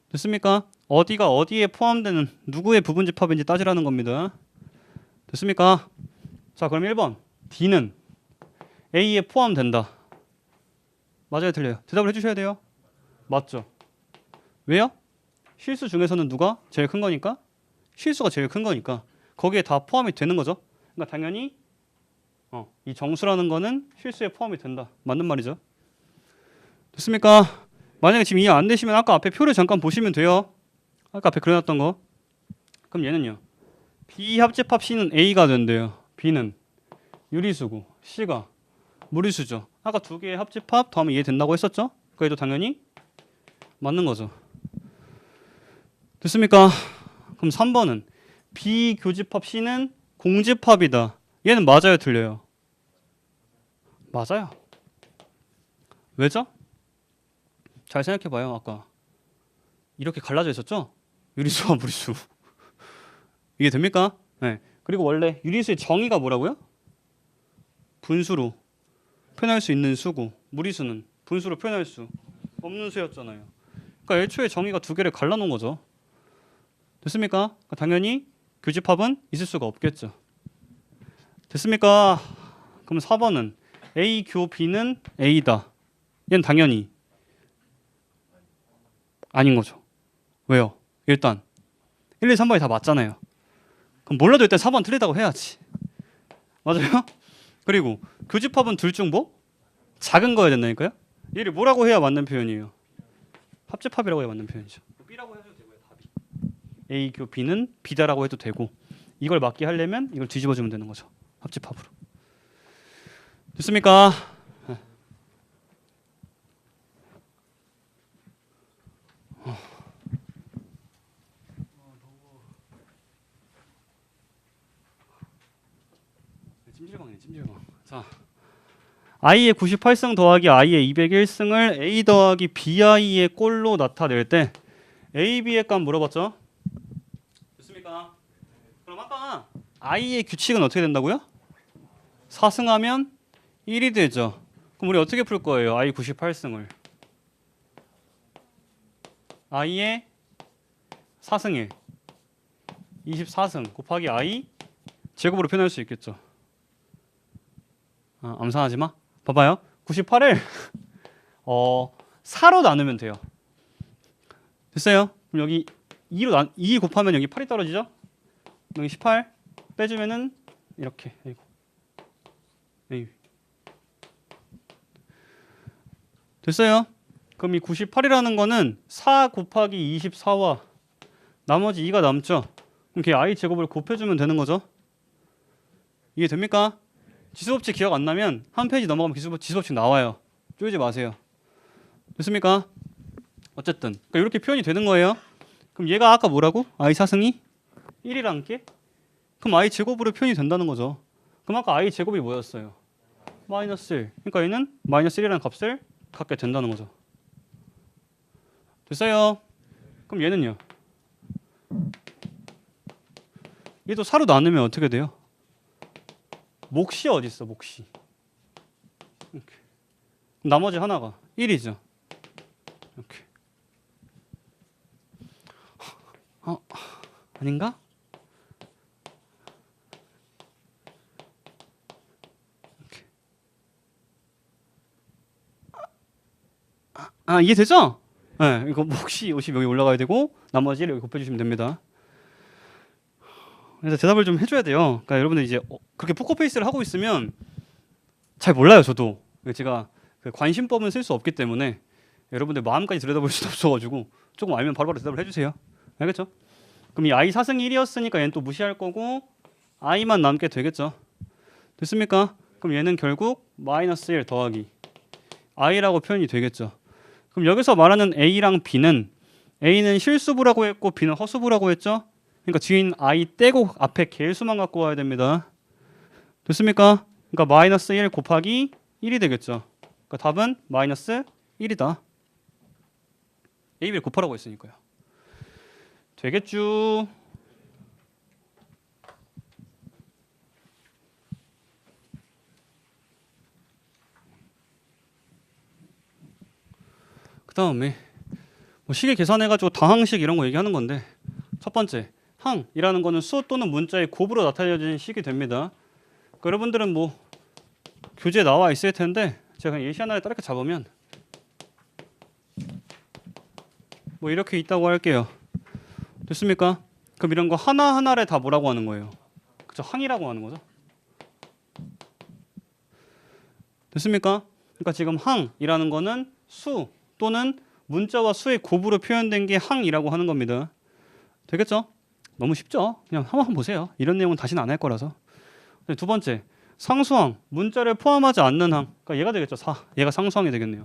됐습니까? 어디가 어디에 포함되는 누구의 부분 집합인지 따지라는 겁니다. 됐습니까? 자, 그럼 1번. D는 A에 포함된다. 맞아요, 틀려요? 대답을 해주셔야 돼요. 맞죠? 왜요? 실수 중에서는 누가 제일 큰 거니까? 실수가 제일 큰 거니까 거기에 다 포함이 되는 거죠. 그러니까 당연히 이 정수라는 거는 실수에 포함이 된다. 맞는 말이죠. 됐습니까? 만약에 지금 이해 안 되시면 아까 앞에 표를 잠깐 보시면 돼요. 아까 앞에 그려놨던 거. 그럼 얘는요. B 합집합 C는 A가 된대요. B는 유리수고 C가 무리수죠. 아까 두 개의 합집합 더하면 이해된다고 했었죠? 그래도 당연히 맞는 거죠. 됐습니까? 그럼 3번은 B 교집합 C는 공집합이다. 얘는 맞아요, 틀려요? 맞아요. 왜죠? 잘 생각해봐요. 아까 이렇게 갈라져 있었죠? 유리수와 무리수. 이게 됩니까? 네. 그리고 원래 유리수의 정의가 뭐라고요? 분수로 표현할 수 있는 수고, 무리수는 분수로 표현할 수 없는 수였잖아요. 그러니까 애초에 정의가 두 개를 갈라놓은 거죠. 됐습니까? 그러니까 당연히 교집합은 있을 수가 없겠죠. 됐습니까? 그럼 4번은 A 교 B는 A다. 얘는 당연히 아닌 거죠. 왜요? 일단 1, 2, 3번이 다 맞잖아요. 그럼 몰라도 일단 4번 틀리다고 해야지. 맞아요? 그리고 교집합은 둘 중 뭐? 작은 거여야 된다니까요? 얘를 뭐라고 해야 맞는 표현이에요? 합집합이라고 해야 맞는 표현이죠. B라고 해도 되고요. 답이. A 교 B는 B다라고 해도 되고 이걸 맞게 하려면 이걸 뒤집어주면 되는 거죠. 합집합으로. 됐습니까? 찜질방이네, 찜질방. 자, I의 98승 더하기 I의 201승을 A 더하기 BI의 꼴로 나타낼 때 A, B의 값 물어봤죠? 됐습니까? 그럼 아까 I의 규칙은 어떻게 된다고요? 4승하면 1이 되죠. 그럼 우리 어떻게 풀 거예요? I 98승을 I의 4승 1 24승 곱하기 I 제곱으로 표현할 수 있겠죠. 암산하지 마. 봐봐요. 98을 4로 나누면 돼요. 됐어요? 그럼 여기 2 곱하면 여기 8이 떨어지죠? 여기 18 빼주면은 이렇게. 됐어요? 그럼 이 98이라는 거는 4 곱하기 24와 나머지 2가 남죠? 그럼 걔 I 제곱을 곱해주면 되는 거죠? 이해 됩니까? 지수법칙 기억 안 나면 한 페이지 넘어가면 지수법칙 나와요. 쪼이지 마세요. 됐습니까? 어쨌든 그러니까 이렇게 표현이 되는 거예요. 그럼 얘가 아까 뭐라고? I 4승이 1이란 게? 그럼 I 제곱으로 표현이 된다는 거죠. 그럼 아까 I 제곱이 뭐였어요? 마이너스 1. 그러니까 얘는 마이너스 1이라는 값을 갖게 된다는 거죠. 됐어요? 그럼 얘는요? 얘도 4로 나누면 어떻게 돼요? 몫이 어디 있어? 몫이. 이렇게. 나머지 하나가 1이죠. 이렇게. 아닌가? 이렇게. 아, 이해되죠? 네, 이거 뭐 혹시 50 여기 올라가야 되고 나머지 1 여기 곱해주시면 됩니다. 그래서 대답을 좀 해줘야 돼요. 그러니까 여러분들 이제 그렇게 포커페이스를 하고 있으면 잘 몰라요, 저도. 제가 그 관심법은 쓸 수 없기 때문에 여러분들 마음까지 들여다볼 수도 없어가지고 조금 알면 바로바로 대답을 해주세요. 알겠죠? 그럼 이 i 4승 1이었으니까 얘는 또 무시할 거고 i만 남게 되겠죠. 됐습니까? 그럼 얘는 결국 마이너스 1 더하기 i라고 표현이 되겠죠. 그럼 여기서 말하는 a랑 b는 a는 실수부라고 했고 b는 허수부라고 했죠. 그러니까 뒤인 i 떼고 앞에 개수만 갖고 와야 됩니다. 됐습니까? 그러니까 마이너스 1 곱하기 1이 되겠죠. 그러니까 답은 마이너스 1이다. a, b를 곱하라고 했으니까요. 되겠죠. 그 다음에 뭐 식을 계산해가지고 다항식 이런 거 얘기하는 건데 첫 번째 항이라는 거는 수 또는 문자의 곱으로 나타내진 식이 됩니다. 그러니까 여러분들은 뭐 교재에 나와 있을 텐데 제가 그냥 예시 하나를 따르게 잡으면 뭐 이렇게 있다고 할게요. 됐습니까? 그럼 이런 거 하나하나를 다 뭐라고 하는 거예요? 그쵸? 항이라고 하는 거죠. 됐습니까? 그러니까 지금 항이라는 거는 수 또는 문자와 수의 곱으로 표현된 게 항이라고 하는 겁니다. 되겠죠? 너무 쉽죠? 그냥 한번 보세요. 이런 내용은 다시는 안 할 거라서. 두 번째, 상수항, 문자를 포함하지 않는 항. 그러니까 얘가 되겠죠. 4. 얘가 상수항이 되겠네요.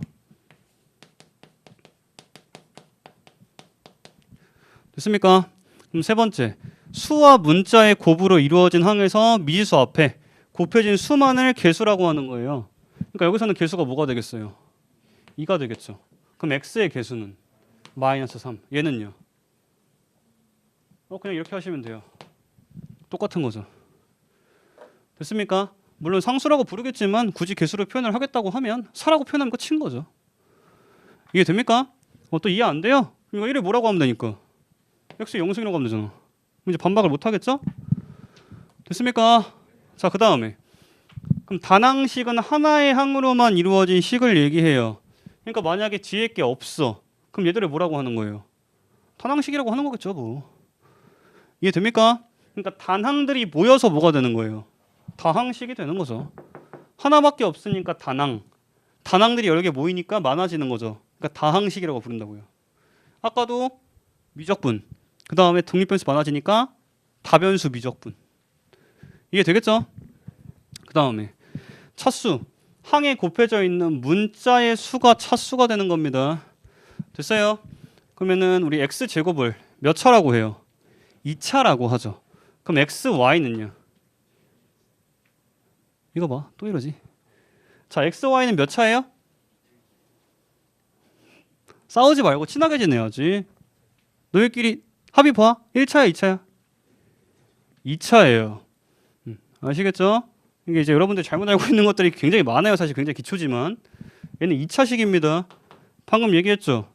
됐습니까? 그럼 세 번째, 수와 문자의 곱으로 이루어진 항에서 미지수 앞에 곱해진 수만을 개수라고 하는 거예요. 그러니까 여기서는 개수가 뭐가 되겠어요? 2가 되겠죠. 그럼 x의 개수는 마이너스 3. 얘는요? 그냥 이렇게 하시면 돼요. 똑같은 거죠. 됐습니까? 물론 상수라고 부르겠지만 굳이 개수로 표현을 하겠다고 하면 4라고 표현하면 끝인 거죠. 이해 됩니까? 또 이해 안 돼요? 그러니까 1을 뭐라고 하면 되니까 x 0승이라고 하면 되잖아. 이제 반박을 못 하겠죠? 됐습니까? 자, 그 다음에 그럼 단항식은 하나의 항으로만 이루어진 식을 얘기해요. 그러니까 만약에 뒤에 게 없어. 그럼 얘들을 뭐라고 하는 거예요? 단항식이라고 하는 거겠죠, 뭐. 이해 됩니까? 그러니까 단항들이 모여서 뭐가 되는 거예요? 다항식이 되는 거죠. 하나밖에 없으니까 단항. 단항들이 여러 개 모이니까 많아지는 거죠. 그러니까 다항식이라고 부른다고요. 아까도 미적분. 그 다음에 독립변수 많아지니까 다변수 미적분. 이해 되겠죠? 그 다음에 차수. 항에 곱해져 있는 문자의 수가 차수가 되는 겁니다. 됐어요? 그러면은 우리 x제곱을 몇 차라고 해요? 2차라고 하죠. 그럼 xy는요? 이거 봐. 또 이러지. 자, xy는 몇 차예요? 싸우지 말고 친하게 지내야지. 너희끼리 합의 봐. 1차야, 2차야? 2차예요. 아시겠죠? 이게 이제 여러분들 잘못 알고 있는 것들이 굉장히 많아요. 사실 굉장히 기초지만 얘는 2차식입니다. 방금 얘기했죠.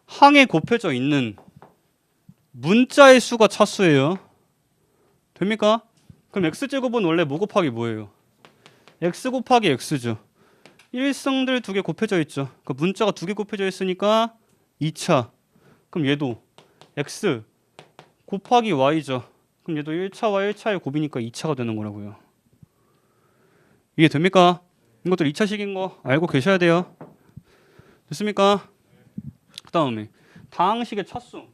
항에 곱해져 있는 문자의 수가 차수예요. 됩니까? 그럼 x제곱은 원래 뭐 곱하기 뭐예요? x 곱하기 x죠. 1승들 2개 곱해져 있죠. 그 문자가 2개 곱해져 있으니까 2차. 그럼 얘도 x 곱하기 y죠. 그럼 얘도 1차와 1차의 곱이니까 2차가 되는 거라고요. 이해 됩니까? 이것들 2차식인 거 알고 계셔야 돼요. 됐습니까? 그 다음에 다항식의 차수.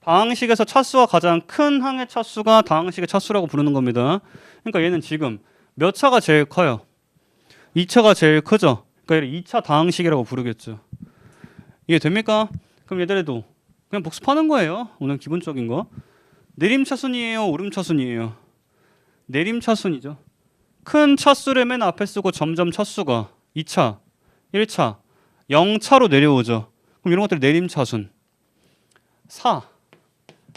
다항식에서 차수가 가장 큰 항의 차수가 다항식의 차수라고 부르는 겁니다. 그러니까 얘는 지금 몇 차가 제일 커요? 2차가 제일 크죠. 그러니까 얘를 2차 다항식이라고 부르겠죠. 이해 됩니까? 그럼 얘들도 그냥 복습하는 거예요. 오늘 기본적인 거. 내림차순이에요? 오름차순이에요? 내림차순이죠. 큰 차수를 맨 앞에 쓰고 점점 차수가 2차, 1차, 0차로 내려오죠. 그럼 이런 것들 내림차순. 4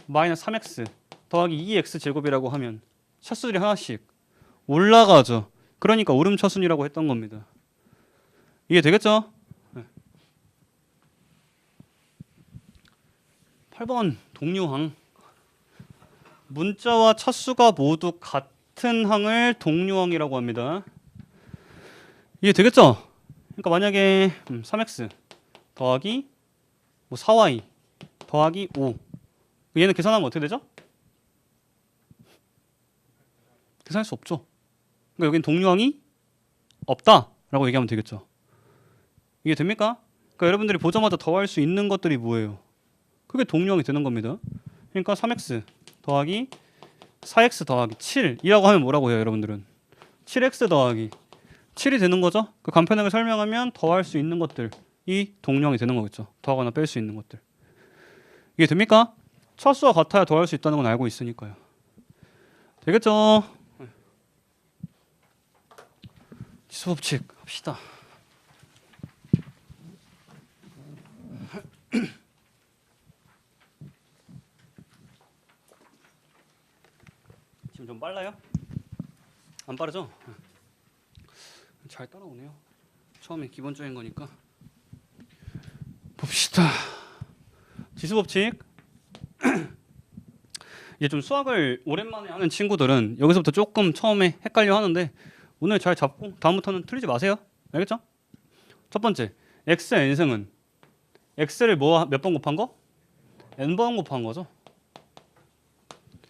마이너스 3x 더하기 2x 제곱이라고 하면 차수들이 하나씩 올라가죠. 그러니까 오름차순이라고 했던 겁니다. 이해 되겠죠? 네. 8번 동류항. 문자와 차수가 모두 같은 항을 동류항이라고 합니다. 이해 되겠죠? 그러니까 만약에 3x 더하기 뭐 4y 더하기 5. 얘는 계산하면 어떻게 되죠? 계산할 수 없죠. 그러니까 여기는 동류항이 없다라고 얘기하면 되겠죠. 이게 됩니까? 그러니까 여러분들이 보자마자 더할 수 있는 것들이 뭐예요? 그게 동류항이 되는 겁니다. 그러니까 3x 더하기 4x 더하기 7이라고 하면 뭐라고 해요, 여러분들은? 7x 더하기 7이 되는 거죠. 그 간편하게 설명하면 더할 수 있는 것들이 동류항이 되는 거겠죠. 더하거나 뺄 수 있는 것들. 이게 됩니까? 차수와 같아야 더할 수 있다는 건 알고 있으니까요. 되겠죠? 지수 법칙 합시다. 지금 좀 빨라요? 안 빠르죠? 잘 따라오네요. 처음에 기본적인 거니까. 봅시다. 지수 법칙. 이제 좀 수학을 오랜만에 하는 친구들은 여기서부터 조금 처음에 헷갈려 하는데 오늘 잘 잡고 다음부터는 틀리지 마세요. 알겠죠? 첫 번째, x n승은 x를 뭐 몇 번 곱한 거? n번 곱한 거죠.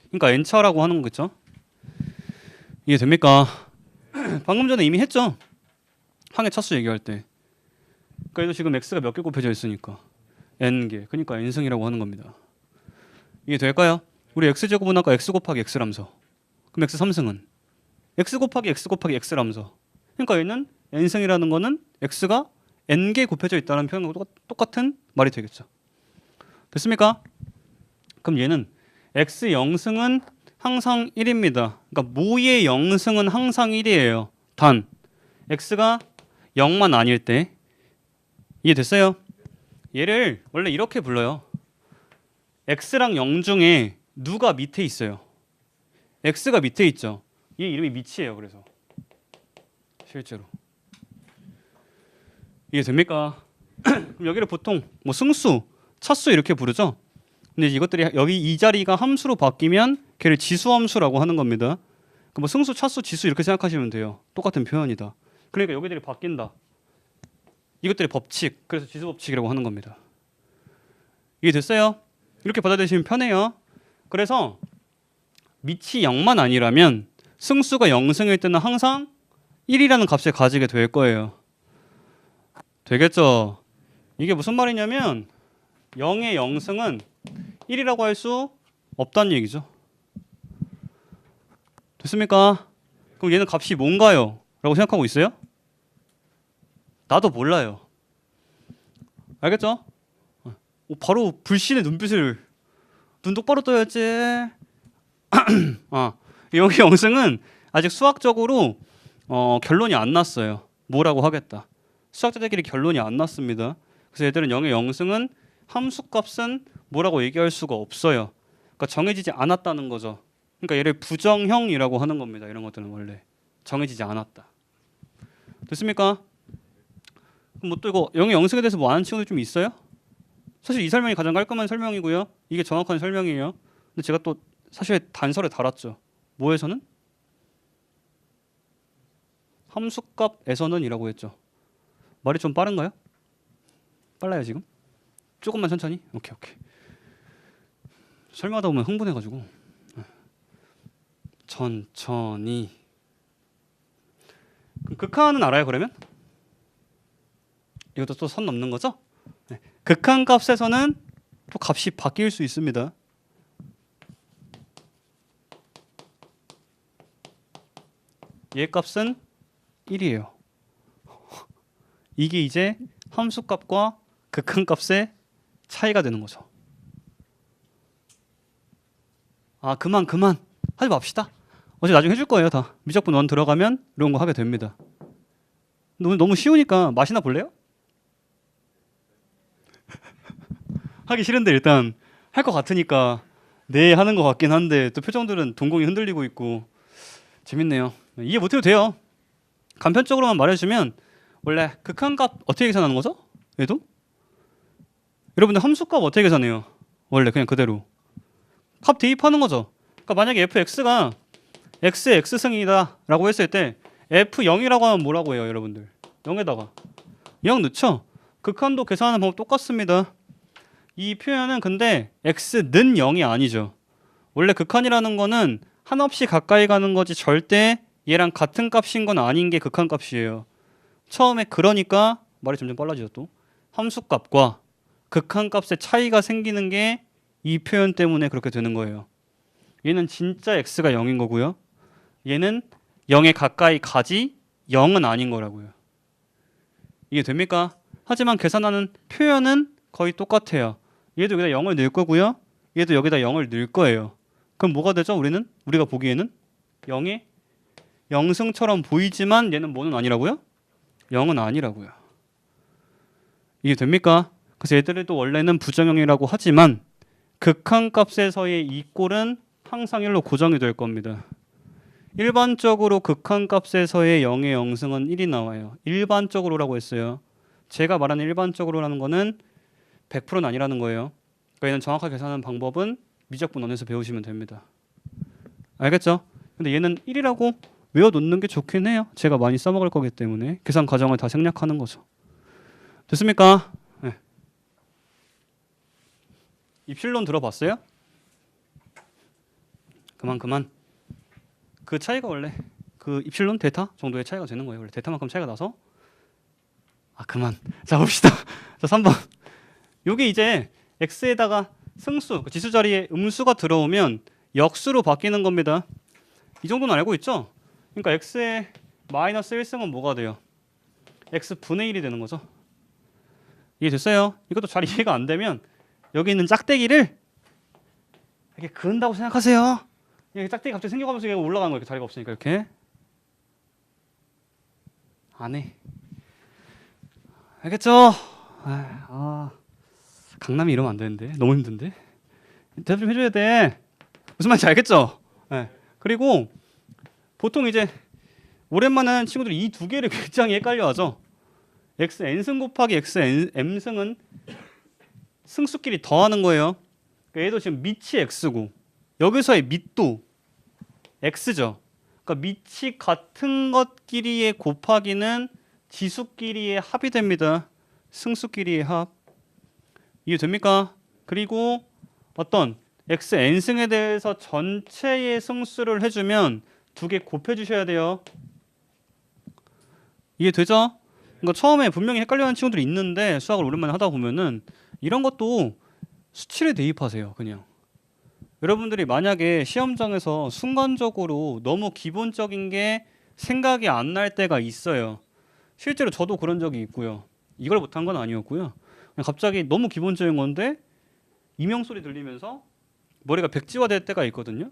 그러니까 n차라고 하는 거겠죠. 이게 됩니까? 방금 전에 이미 했죠. 항의 차수 얘기할 때. 그래도 지금 x가 몇 개 곱해져 있으니까 n개. 그러니까 n승이라고 하는 겁니다. 이게 될까요? 우리 x제곱은 아까 x 곱하기 x라면서. 그럼 x 3승은 x 곱하기 x 곱하기 x라면서. 그러니까 얘는 n승이라는 거는 x가 n개 곱해져 있다는 표현과 똑같은 말이 되겠죠. 됐습니까? 그럼 얘는 x 0승은 항상 1입니다. 그러니까 모의 0승은 항상 1이에요. 단 x가 0만 아닐 때. 이해됐어요? 얘를 원래 이렇게 불러요. x랑 0 중에 누가 밑에 있어요? x가 밑에 있죠. 얘 이름이 밑이에요. 그래서 실제로 이해 됩니까? 그럼 여기를 보통 뭐 승수, 차수 이렇게 부르죠. 근데 이것들이 여기 이 자리가 함수로 바뀌면 걔를 지수함수라고 하는 겁니다. 뭐 승수, 차수, 지수 이렇게 생각하시면 돼요. 똑같은 표현이다. 그러니까 여기들이 바뀐다. 이것들이 법칙, 그래서 지수 법칙이라고 하는 겁니다. 이해 됐어요? 이렇게 받아들이시면 편해요. 그래서 밑이 0만 아니라면 승수가 0승일 때는 항상 1이라는 값을 가지게 될 거예요. 되겠죠? 이게 무슨 말이냐면 0의 0승은 1이라고 할 수 없다는 얘기죠. 됐습니까? 그럼 얘는 값이 뭔가요? 라고 생각하고 있어요? 나도 몰라요. 알겠죠? 바로 불신의 눈빛을 눈 똑바로 떠야지. 여기 영승은 아직 수학적으로 결론이 안 났어요. 뭐라고 하겠다. 수학자들끼리 결론이 안 났습니다. 그래서 얘들은 0의 영승은 함수값은 뭐라고 얘기할 수가 없어요. 그러니까 정해지지 않았다는 거죠. 그러니까 얘를 부정형이라고 하는 겁니다. 이런 것들은 원래 정해지지 않았다. 됐습니까? 뭐 또 이거 0의 영승에 대해서 뭐 아는 친구들 좀 있어요? 사실 이 설명이 가장 깔끔한 설명이고요. 이게 정확한 설명이에요. 근데 제가 또 사실 단서를 달았죠. 뭐에서는? 함수값에서는 이라고 했죠. 말이 좀 빠른가요? 빨라요 지금? 조금만 천천히? 오케이. 설명하다 보면 흥분해가지고 천천히. 그럼 극한은 알아요 그러면? 이것도 또 선 넘는 거죠? 네. 극한 값에서는 또 값이 바뀔 수 있습니다. 얘 값은 1이에요. 이게 이제 함수값과 극한값의 차이가 되는 거죠. 그만 하지 맙시다. 어제 나중에 해줄 거예요 다. 미적분 1 들어가면 이런 거 하게 됩니다. 너무 쉬우니까 맛이나 볼래요? 하기 싫은데 일단 할 것 같으니까 네 하는 것 같긴 한데 또 표정들은 동공이 흔들리고 있고 재밌네요. 이해 못해도 돼요. 간편적으로만 말해주면 원래 극한값 어떻게 계산하는 거죠? 얘도? 여러분들 함수값 어떻게 계산해요? 원래 그냥 그대로 값 대입하는 거죠. 그러니까 만약에 fx가 x의 x승이다 라고 했을 때 f0이라고 하면 뭐라고 해요 여러분들? 0에다가 0 넣죠? 극한도 계산하는 방법 똑같습니다. 이 표현은 근데 x는 0이 아니죠. 원래 극한이라는 거는 한없이 가까이 가는 거지 절대 얘랑 같은 값인 건 아닌 게 극한 값이에요. 처음에 그러니까 말이 점점 빨라지죠 또. 함수값과 극한 값의 차이가 생기는 게 이 표현 때문에 그렇게 되는 거예요. 얘는 진짜 x가 0인 거고요. 얘는 0에 가까이 가지 0은 아닌 거라고요. 이게 됩니까? 하지만 계산하는 표현은 거의 똑같아요. 얘도 여기다 0을 넣을 거고요. 얘도 여기다 0을 넣을 거예요. 그럼 뭐가 되죠? 우리가 보기에는 0이 0승처럼 보이지만 얘는 뭐는 아니라고요? 0은 아니라고요. 이게 됩니까? 그래서 얘들도 원래는 부정형이라고 하지만 극한값에서의 이 꼴은 항상 1로 고정이 될 겁니다. 일반적으로 극한값에서의 0의 영승은 1이 나와요. 일반적으로라고 했어요. 제가 말하는 일반적으로라는 거는 100%는 아니라는 거예요. 그러니까 얘는 정확하게 계산하는 방법은 미적분 원에서 배우시면 됩니다. 알겠죠? 근데 얘는 1이라고 외워놓는 게 좋긴 해요. 제가 많이 써먹을 거기 때문에 계산 과정을 다 생략하는 거죠. 됐습니까? 네. 입실론 들어봤어요? 그만. 그 차이가 원래 그 입실론 데이터 정도의 차이가 되는 거예요. 원래 데이터만큼 차이가 나서 그만. 자 봅시다. 자 3번. 요게 이제 x에다가 승수, 지수 자리에 음수가 들어오면 역수로 바뀌는 겁니다. 이 정도는 알고 있죠? 그러니까 x의 마이너스 1승은 뭐가 돼요? x분의 1이 되는 거죠. 이해됐어요? 이것도 잘 이해가 안 되면 여기 있는 짝대기를 이렇게 그은다고 생각하세요. 이게 짝대기 갑자기 생겨가면서 올라가는 거예요. 자리가 없으니까 이렇게. 안 해. 알겠죠? 강남이 이러면 안 되는데. 너무 힘든데. 대답 좀 해줘야 돼. 무슨 말인지 알겠죠? 네. 그리고 보통 이제 오랜만에 하는 친구들이 이 두 개를 굉장히 헷갈려 하죠. xn승 곱하기 xm승은 승수끼리 더하는 거예요. 그러니까 얘도 지금 밑이 x고 여기서의 밑도 x죠. 그러니까 밑이 같은 것끼리의 곱하기는 지수끼리의 합이 됩니다. 승수끼리의 합. 이해됩니까? 그리고 어떤 xn승에 대해서 전체의 승수를 해주면 두 개 곱해 주셔야 돼요. 이해되죠? 그러니까 처음에 분명히 헷갈려하는 친구들이 있는데 수학을 오랜만에 하다 보면은 이런 것도 수치를 대입하세요. 그냥 여러분들이 만약에 시험장에서 순간적으로 너무 기본적인 게 생각이 안 날 때가 있어요. 실제로 저도 그런 적이 있고요. 이걸 못한 건 아니었고요. 그냥 갑자기 너무 기본적인 건데 이명 소리 들리면서 머리가 백지화될 때가 있거든요.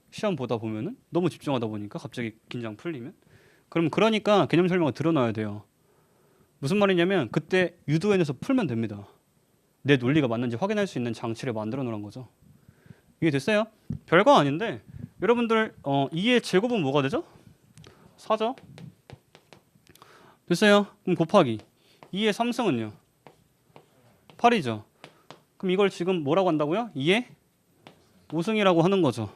시험 보다 보면은 너무 집중하다 보니까 갑자기 긴장 풀리면 그럼 그러니까 개념 설명을 들어놔야 돼요. 무슨 말이냐면 그때 유도해내서 풀면 됩니다. 내 논리가 맞는지 확인할 수 있는 장치를 만들어 놓은 거죠. 이해됐어요? 별거 아닌데 여러분들 2의 제곱은 뭐가 되죠? 4죠? 됐어요? 그럼 곱하기 2의 3승은요? 8이죠. 그럼 이걸 지금 뭐라고 한다고요? 2의 5승이라고 하는 거죠.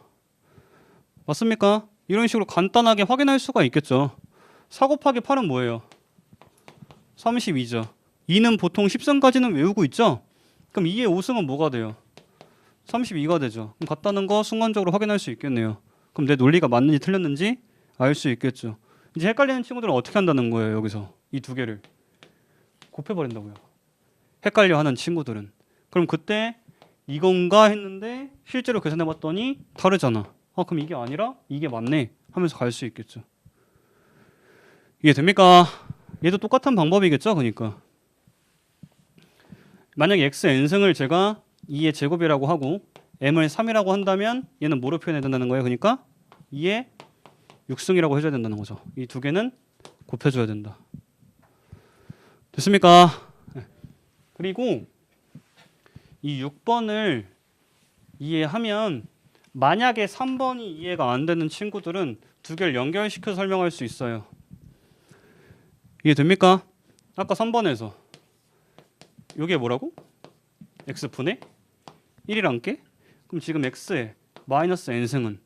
맞습니까? 이런 식으로 간단하게 확인할 수가 있겠죠. 4 곱하기 8은 뭐예요? 32죠. 2는 보통 10승까지는 외우고 있죠? 그럼 2의 5승은 뭐가 돼요? 32가 되죠. 그럼 같다는 거 순간적으로 확인할 수 있겠네요. 그럼 내 논리가 맞는지 틀렸는지 알 수 있겠죠. 이제 헷갈리는 친구들은 어떻게 한다는 거예요? 여기서 이 두 개를 곱해버린다고요. 헷갈려 하는 친구들은. 그럼 그때 이건가 했는데 실제로 계산해봤더니 다르잖아. 그럼 이게 아니라 이게 맞네 하면서 갈 수 있겠죠. 이해됩니까? 얘도 똑같은 방법이겠죠. 그러니까 만약에 xn승을 제가 2의 제곱이라고 하고 m을 3이라고 한다면 얘는 뭐로 표현해야 된다는 거예요? 그러니까 2의 6승이라고 해줘야 된다는 거죠. 이 두 개는 곱해줘야 된다. 됐습니까? 그리고 이 6번을 이해하면 만약에 3번이 이해가 안 되는 친구들은 두 개를 연결시켜서 설명할 수 있어요. 이해됩니까? 아까 3번에서 이게 뭐라고? x분의 1이란 게? 그럼 지금 x의 마이너스 n승은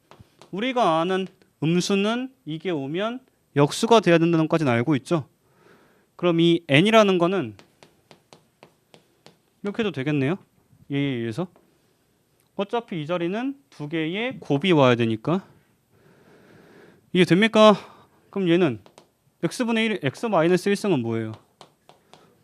우리가 아는 음수는 이게 오면 역수가 돼야 된다는 것까지는 알고 있죠. 그럼 이 n이라는 거는 이렇게 해도 되겠네요. 얘에 의해서. 어차피 이 자리는 두 개의 곱이 와야 되니까. 이게 됩니까? 그럼 얘는 x분의 1, x-1승은 뭐예요?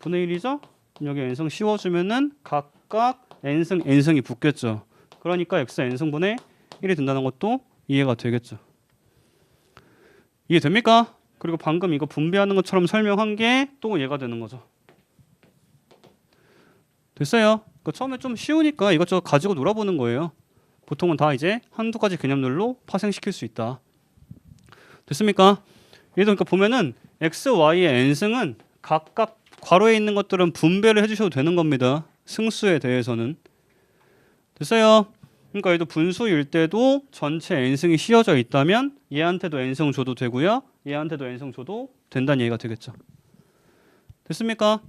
분의 1이죠? 여기 n승 씌워주면은 각각 n승, n승이 붙겠죠. 그러니까 x n승분의 1이 된다는 것도 이해가 되겠죠. 이해됩니까? 그리고 방금 이거 분배하는 것처럼 설명한 게 또 얘가 되는 거죠. 됐어요? 처음에 좀 쉬우니까 이것저것 가지고 놀아보는 거예요. 보통은 다 이제 한두 가지 개념들로 파생시킬 수 있다. 됐습니까? 얘도 그러니까 보면은 x, y의 n승은 각각 괄호에 있는 것들은 분배를 해주셔도 되는 겁니다. 승수에 대해서는. 됐어요? 그러니까 얘도 분수일 때도 전체 n승이 씌워져 있다면 얘한테도 n승 줘도 되고요. 얘한테도 n승 줘도 된다는 얘기가 되겠죠. 됐습니까?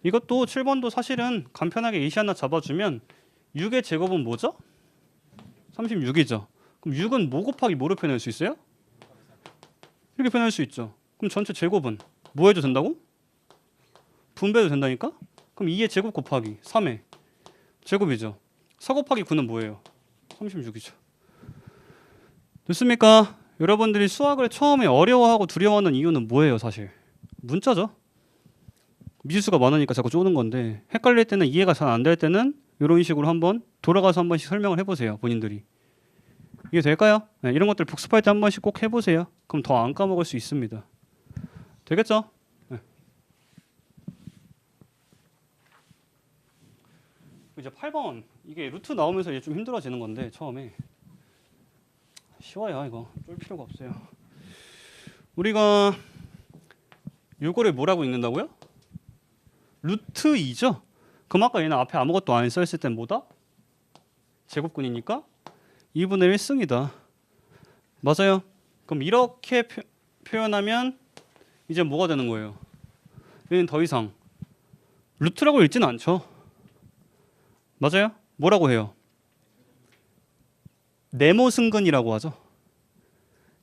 이것도 7번도 사실은 간편하게 예시 하나 잡아주면 6의 제곱은 뭐죠? 36이죠. 그럼 6은 뭐 곱하기 뭐로 표현할 수 있어요? 이렇게 표현할 수 있죠. 그럼 전체 제곱은 뭐 해도 된다고? 분배도 된다니까? 그럼 2의 제곱 곱하기 3의 제곱이죠. 4 곱하기 9는 뭐예요? 36이죠. 됐습니까? 여러분들이 수학을 처음에 어려워하고 두려워하는 이유는 뭐예요, 사실? 문자죠. 미지수가 많으니까 자꾸 쪼는 건데 헷갈릴 때는 이해가 잘 안 될 때는 이런 식으로 한번 돌아가서 한 번씩 설명을 해보세요, 본인들이. 이해 될까요? 네, 이런 것들 복습할 때 한 번씩 꼭 해보세요. 그럼 더 안 까먹을 수 있습니다. 되겠죠? 네. 이제 8번 이게 루트 나오면서 이제 좀 힘들어지는 건데 처음에 쉬워요. 이거 쫄 필요가 없어요. 우리가 요거를 뭐라고 읽는다고요? 루트 2죠? 그럼 아까 얘는 앞에 아무것도 안 써있을 땐 뭐다? 제곱근이니까 2분의 1승이다. 맞아요. 그럼 이렇게 표현하면 이제 뭐가 되는 거예요? 얘는 더 이상 루트라고 읽지는 않죠. 맞아요? 뭐라고 해요? 네모승근이라고 하죠.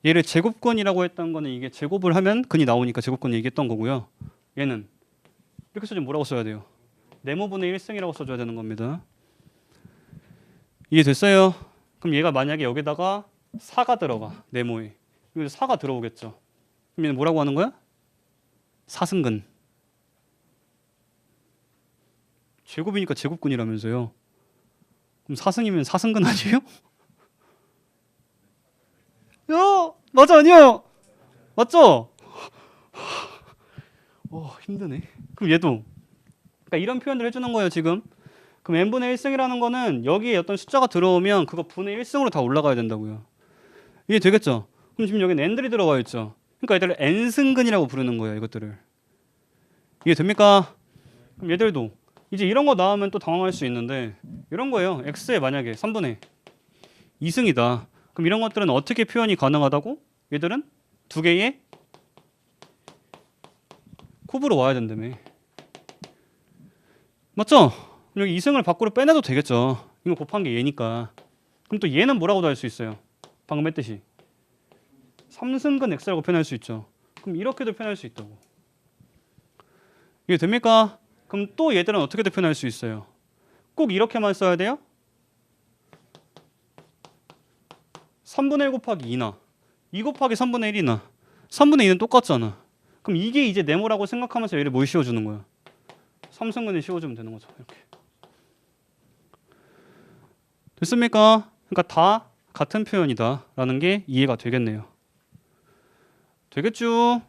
얘를 제곱근이라고 했던 거는 이게 제곱을 하면 근이 나오니까 제곱근 얘기했던 거고요. 얘는 이렇게 써주면 뭐라고 써야 돼요? 네모분의 1승이라고 써줘야 되는 겁니다. 이해됐어요? 그럼 얘가 만약에 여기다가 4가 들어가, 네모에. 여기서 4가 들어오겠죠. 그럼 얘는 뭐라고 하는 거야? 4승근. 제곱이니까 제곱근이라면서요. 그럼 4승이면 4승근 아니에요? 야, 맞아, 아니야? 맞죠? 힘드네. 그럼 얘도 그러니까 이런 표현을 해주는 거예요, 지금. 그럼 n분의 1승이라는 거는 여기에 어떤 숫자가 들어오면 그거 분의 1승으로 다 올라가야 된다고요. 이해 되겠죠? 그럼 지금 여기는 n들이 들어와 있죠. 그러니까 얘들을 n승근이라고 부르는 거예요, 이것들을. 이해 됩니까? 그럼 얘들도 이제 이런 거 나오면 또 당황할 수 있는데 이런 거예요. x에 만약에 3분의 2승이다. 그럼 이런 것들은 어떻게 표현이 가능하다고? 얘들은 두 개의 곱으로 와야 된다며. 맞죠? 여기 2승을 밖으로 빼내도 되겠죠. 이거 곱한 게 얘니까. 그럼 또 얘는 뭐라고도 할 수 있어요. 방금 했듯이 3승근 x라고 표현할 수 있죠. 그럼 이렇게도 표현할 수 있다고. 이게 됩니까? 그럼 또 얘들은 어떻게도 표현할 수 있어요. 꼭 이렇게만 써야 돼요? 3분의 1 곱하기 2나 2 곱하기 3분의 1이나 3분의 2는 똑같잖아. 그럼 이게 이제 네모라고 생각하면서 얘를 뭘 씌워주는 거야? 3승근을 씌워주면 되는 거죠. 이렇게. 됐습니까? 그러니까 다 같은 표현이다 라는 게 이해가 되겠네요. 되겠죠?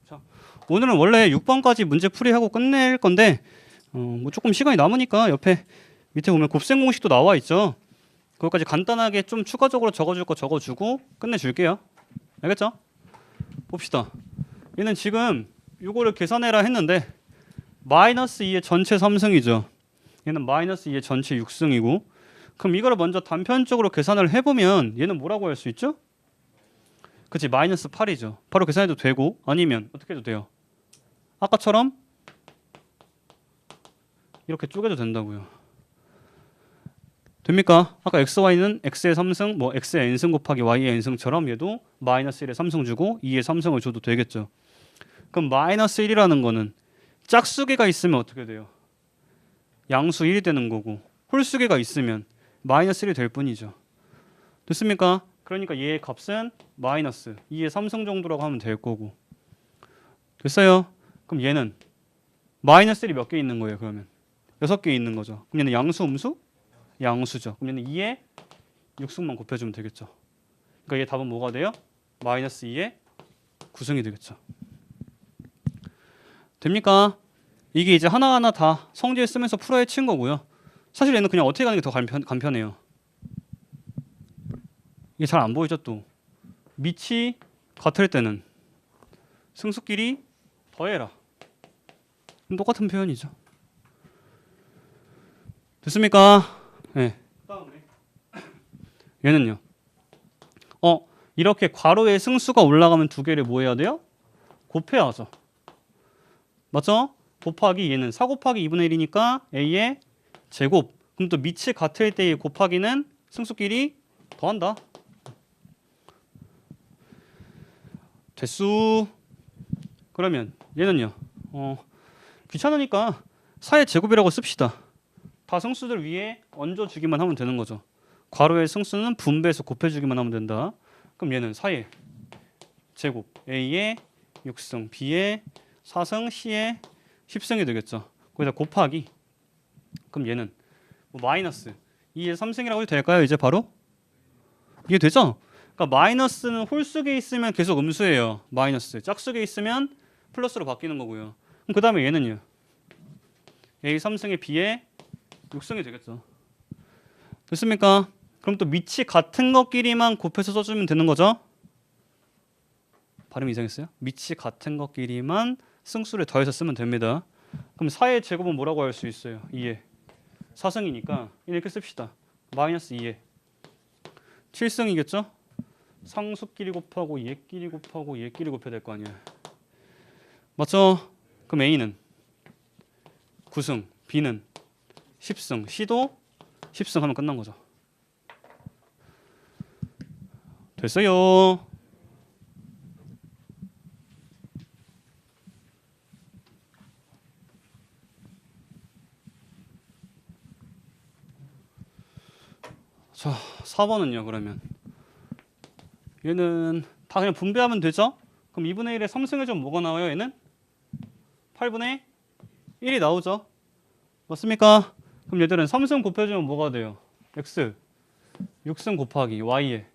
자, 오늘은 원래 6번까지 문제 풀이하고 끝낼 건데 뭐 조금 시간이 남으니까 옆에 밑에 보면 곱셈 공식도 나와 있죠. 그것까지 간단하게 좀 추가적으로 적어줄 거 적어주고 끝내줄게요. 알겠죠? 봅시다. 얘는 지금 이거를 계산해라 했는데 마이너스 2의 전체 3승이죠. 얘는 마이너스 2의 전체 6승이고 그럼 이거를 먼저 단편적으로 계산을 해보면 얘는 뭐라고 할 수 있죠? 그치, 마이너스 8이죠. 바로 계산해도 되고 아니면 어떻게 해도 돼요? 아까처럼 이렇게 쪼개도 된다고요. 됩니까? 아까 xy는 x의 3승, 뭐 x의 n승 곱하기 y의 n승처럼 얘도 마이너스 1의 3승 주고 2의 3승을 줘도 되겠죠. 그럼 마이너스 1이라는 거는 짝수개가 있으면 어떻게 돼요? 양수 1이 되는 거고 홀수개가 있으면 마이너스 1이 될 뿐이죠. 됐습니까? 그러니까 얘의 값은 마이너스 2의 3승 정도라고 하면 될 거고. 됐어요? 그럼 얘는 마이너스 1이 몇 개 있는 거예요? 그러면 6개 있는 거죠. 그럼 얘는 양수, 음수? 양수죠. 그럼 얘는 2의 6승만 곱해주면 되겠죠. 그러니까 얘 답은 뭐가 돼요? 마이너스 2의 9승이 되겠죠. 됩니까? 이게 이제 하나하나 다 성질 쓰면서 풀어야 친 거고요. 사실 얘는 그냥 어떻게 가는 게 더 간편해요. 이게 잘 안 보이죠 또. 밑이 같을 때는 승수끼리 더해라. 똑같은 표현이죠. 됐습니까? 네. 얘는요. 이렇게 괄호에 승수가 올라가면 두 개를 뭐 해야 돼요? 곱해야죠. 맞죠? 곱하기 얘는 4 곱하기 2분의 1이니까 a의 제곱. 그럼 또 밑이 같을 때의 곱하기는 승수끼리 더한다. 됐수. 그러면 얘는요. 귀찮으니까 4의 제곱이라고 씁시다. 다 승수들 위에 얹어주기만 하면 되는 거죠. 괄호의 승수는 분배해서 곱해주기만 하면 된다. 그럼 얘는 4의 제곱 a의 6승, b의 4승, c의 10승이 되겠죠. 거기다 곱하기. 그럼 얘는 뭐 마이너스 2의 3승이라고 해도 될까요? 이제 바로? 이해 되죠? 그러니까 마이너스는 홀수에 있으면 계속 음수예요. 마이너스. 짝수에 있으면 플러스로 바뀌는 거고요. 그럼 그 다음에 얘는요. a 3승의 b의 6승이 되겠죠. 됐습니까? 그럼 또 밑이 같은 것끼리만 곱해서 써주면 되는 거죠. 발음이 이상했어요? 밑이 같은 것끼리만 승수를 더해서 쓰면 됩니다. 그럼 4의 제곱은 뭐라고 할 수 있어요? 2의 4승이니까 이렇게 씁시다. 마이너스 2의 7승이겠죠? 상수끼리 곱하고 얘끼리 곱하고 얘끼리 곱해야 될 거 아니에요. 맞죠? 그럼 A는 9승, B는 10승, C도 10승 하면 끝난 거죠. 됐어요. 자, 4번은요. 그러면 얘는 다 그냥 분배하면 되죠? 그럼 2분의 1에 3승에 좀 뭐가 나와요? 얘는 8분의 1이 나오죠. 맞습니까? 그럼 얘들은 3승 곱해주면 뭐가 돼요? x 6승 곱하기 y에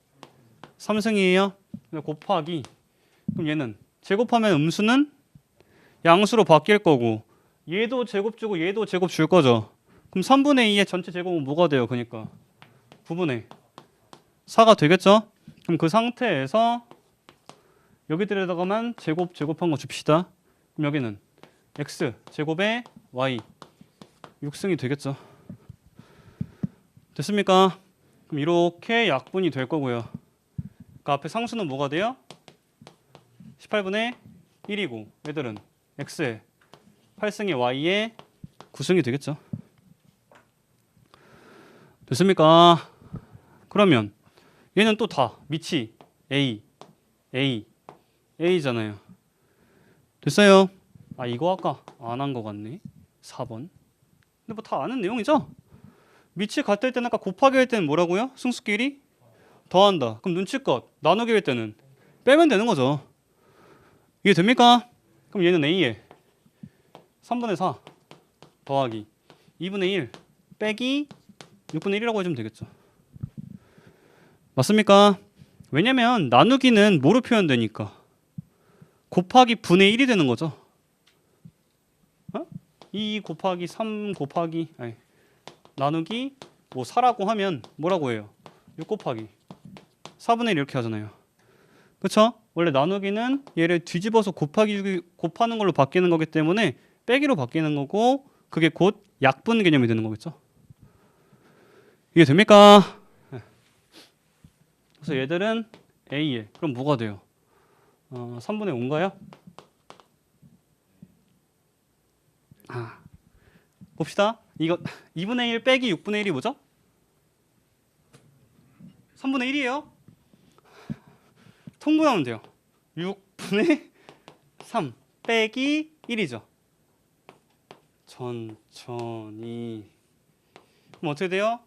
3승이에요. 곱하기. 그럼 얘는 제곱하면 음수는 양수로 바뀔 거고 얘도 제곱 주고 얘도 제곱 줄 거죠. 그럼 3분의 2의 전체 제곱은 뭐가 돼요? 그러니까 9분의 4가 되겠죠? 그럼 그 상태에서 여기 들여다가만 제곱한 거 줍시다. 그럼 여기는 x 제곱에 y 6승이 되겠죠. 됐습니까? 그럼 이렇게 약분이 될 거고요. 그 앞에 상수는 뭐가 돼요? 18분의 1이고 얘들은 x에 8승의 y에 9승이 되겠죠. 됐습니까? 그러면 얘는 또 다 밑이 A잖아요. 됐어요? 아 이거 아까 안 한 거 같네. 4번. 근데 뭐 다 아는 내용이죠? 밑이 같을 때는 아까 곱하기 할 때는 뭐라고요? 승수끼리 더한다. 그럼 눈치껏 나누기 할 때는 빼면 되는 거죠. 이게 됩니까? 그럼 얘는 A에 3분의 4 더하기 2분의 1 빼기 6분의 1이라고 해주면 되겠죠. 맞습니까? 왜냐면 나누기는 뭐로 표현되니까 곱하기 분의 1이 되는 거죠. 2 곱하기 3 곱하기 나누기 뭐 4라고 하면 뭐라고 해요? 6 곱하기 4분의 1 이렇게 하잖아요. 그렇죠? 원래 나누기는 얘를 뒤집어서 곱하는 걸로 바뀌는 거기 때문에 빼기로 바뀌는 거고 그게 곧 약분 개념이 되는 거겠죠. 이게 됩니까? 그래서 얘들은 A에 그럼 뭐가 돼요? 3분의 5인가요? 봅시다. 이거 2분의 1 빼기 6분의 1이 뭐죠? 3분의 1이에요. 통분하면 돼요. 6분의 3 빼기 1이죠. 천천히. 그럼 어떻게 돼요?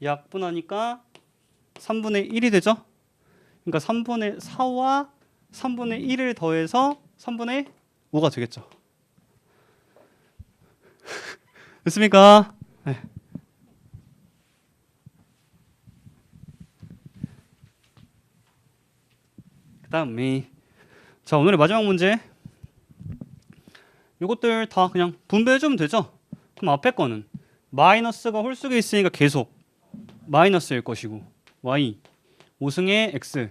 약분하니까 3분의 1이 되죠. 그러니까 3분의 4와 3분의 1을 더해서 3분의 5가 되겠죠. 됐습니까? 네. 그 다음에 자, 오늘의 마지막 문제. 이것들 다 그냥 분배해주면 되죠. 그럼 앞에 거는 마이너스가 홀수에 있으니까 계속 마이너스일 것이고 y 5승의 x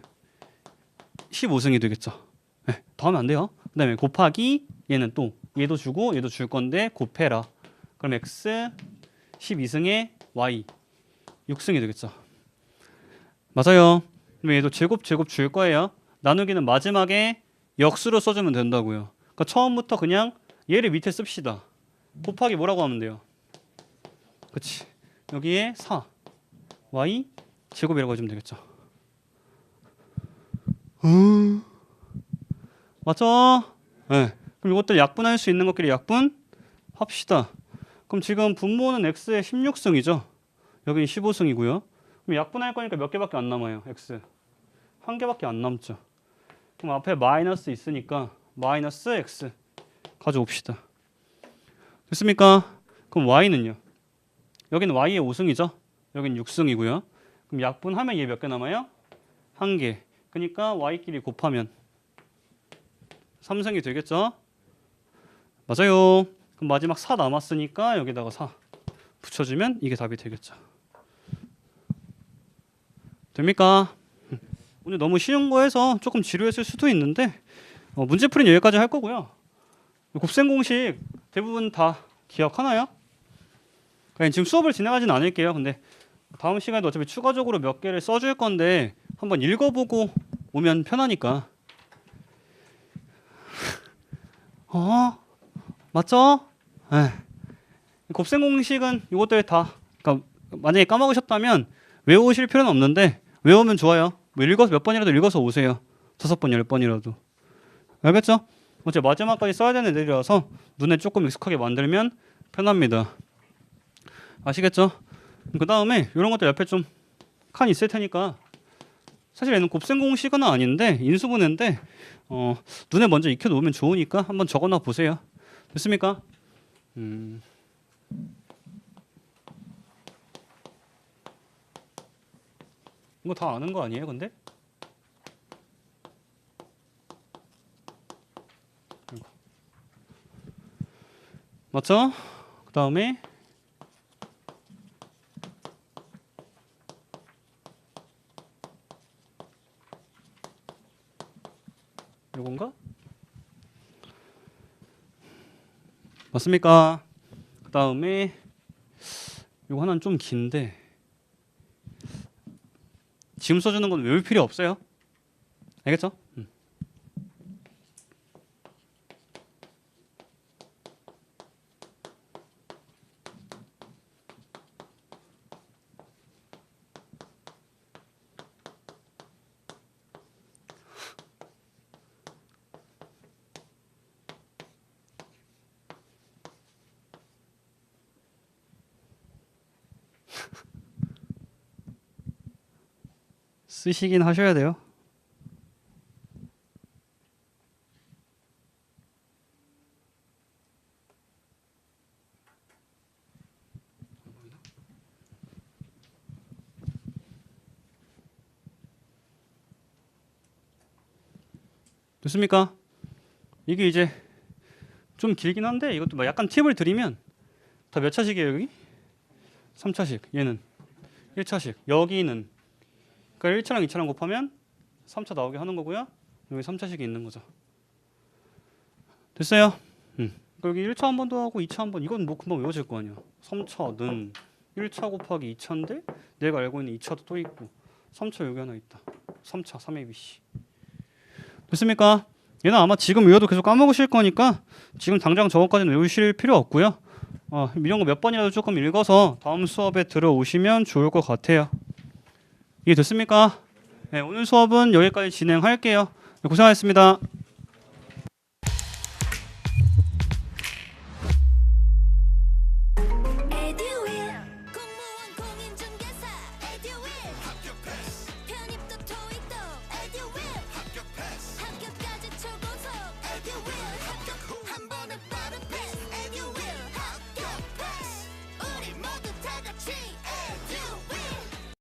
15승이 되겠죠. 네, 더 하면 안 돼요. 그 다음에 곱하기 얘는 또 얘도 주고 얘도 줄 건데 곱해라. 그럼 x 12승의 y 6승이 되겠죠. 맞아요. 그럼 얘도 제곱 줄 거예요. 나누기는 마지막에 역수로 써주면 된다고요. 그러니까 처음부터 그냥 얘를 밑에 씁시다. 곱하기 뭐라고 하면 돼요? 그치. 여기에 4 y 제곱이라고 해주면 되겠죠. 맞죠? 네. 그럼 이것들 약분할 수 있는 것끼리 약분 합시다. 그럼 지금 분모는 x의 16승이죠. 여기는 15승이고요. 그럼 약분할 거니까 몇 개밖에 안 남아요. x 한 개밖에 안 남죠. 그럼 앞에 마이너스 있으니까 마이너스 x 가져옵시다. 됐습니까? 그럼 y는요? 여기는 y의 5승이죠. 여기는 6승이고요. 그럼 약분하면 얘 몇 개 남아요? 한 개. 그러니까 y끼리 곱하면 3승이 되겠죠? 맞아요. 그럼 마지막 4 남았으니까 여기다가 4 붙여주면 이게 답이 되겠죠. 됩니까? 오늘 너무 쉬운 거 해서 조금 지루했을 수도 있는데 문제풀이는 여기까지 할 거고요. 곱셈 공식 대부분 다 기억하나요? 지금 수업을 진행하지는 않을게요. 근데 다음 시간에도 어차피 추가적으로 몇 개를 써줄 건데 한번 읽어보고 오면 편하니까. 맞죠? 네. 곱셈 공식은 이것들 다 그러니까 만약에 까먹으셨다면 외우실 필요는 없는데 외우면 좋아요. 뭐 읽어서 몇 번이라도 읽어서 오세요. 5번, 10번이라도. 알겠죠? 어차피 마지막까지 써야 되는 애들이라서 눈에 조금 익숙하게 만들면 편합니다. 아시겠죠? 그 다음에 이런 것들 옆에 좀 칸 있을 테니까 사실 얘는 곱셈 공식은 아닌데 인수분해인데 눈에 먼저 익혀 놓으면 좋으니까 한번 적어놔 보세요. 됐습니까? 이거 다 아는 거 아니에요, 근데? 맞죠? 그 다음에 요건가? 맞습니까? 그 다음에 요거 하나는 좀 긴데 지금 써주는 건 외울 필요 없어요. 알겠죠? 쓰시긴 하셔야 돼요. 됐습니까? 이게 이제 좀 길긴 한데 이것도 막 약간 팁을 드리면 다 몇 차식이에요 여기? 3차식. 얘는 1차식. 여기는 그러니까 1차랑 2차랑 곱하면 3차 나오게 하는 거고요. 여기 3차식이 있는 거죠. 됐어요? 여기 1차 한 번 더 하고 2차 한 번. 이건 뭐 금방 외워질 거 아니야. 3차는 1차 곱하기 2차인데 내가 알고 있는 2차도 또 있고 3차 여기 하나 있다. 3차 3ABC. 됐습니까? 얘는 아마 지금 외워도 계속 까먹으실 거니까 지금 당장 저거까지는 외우실 필요 없고요. 이런 거 몇 번이라도 조금 읽어서 다음 수업에 들어오시면 좋을 것 같아요. 이해됐습니까? 네, 오늘 수업은 여기까지 진행할게요. 네, 고생하셨습니다.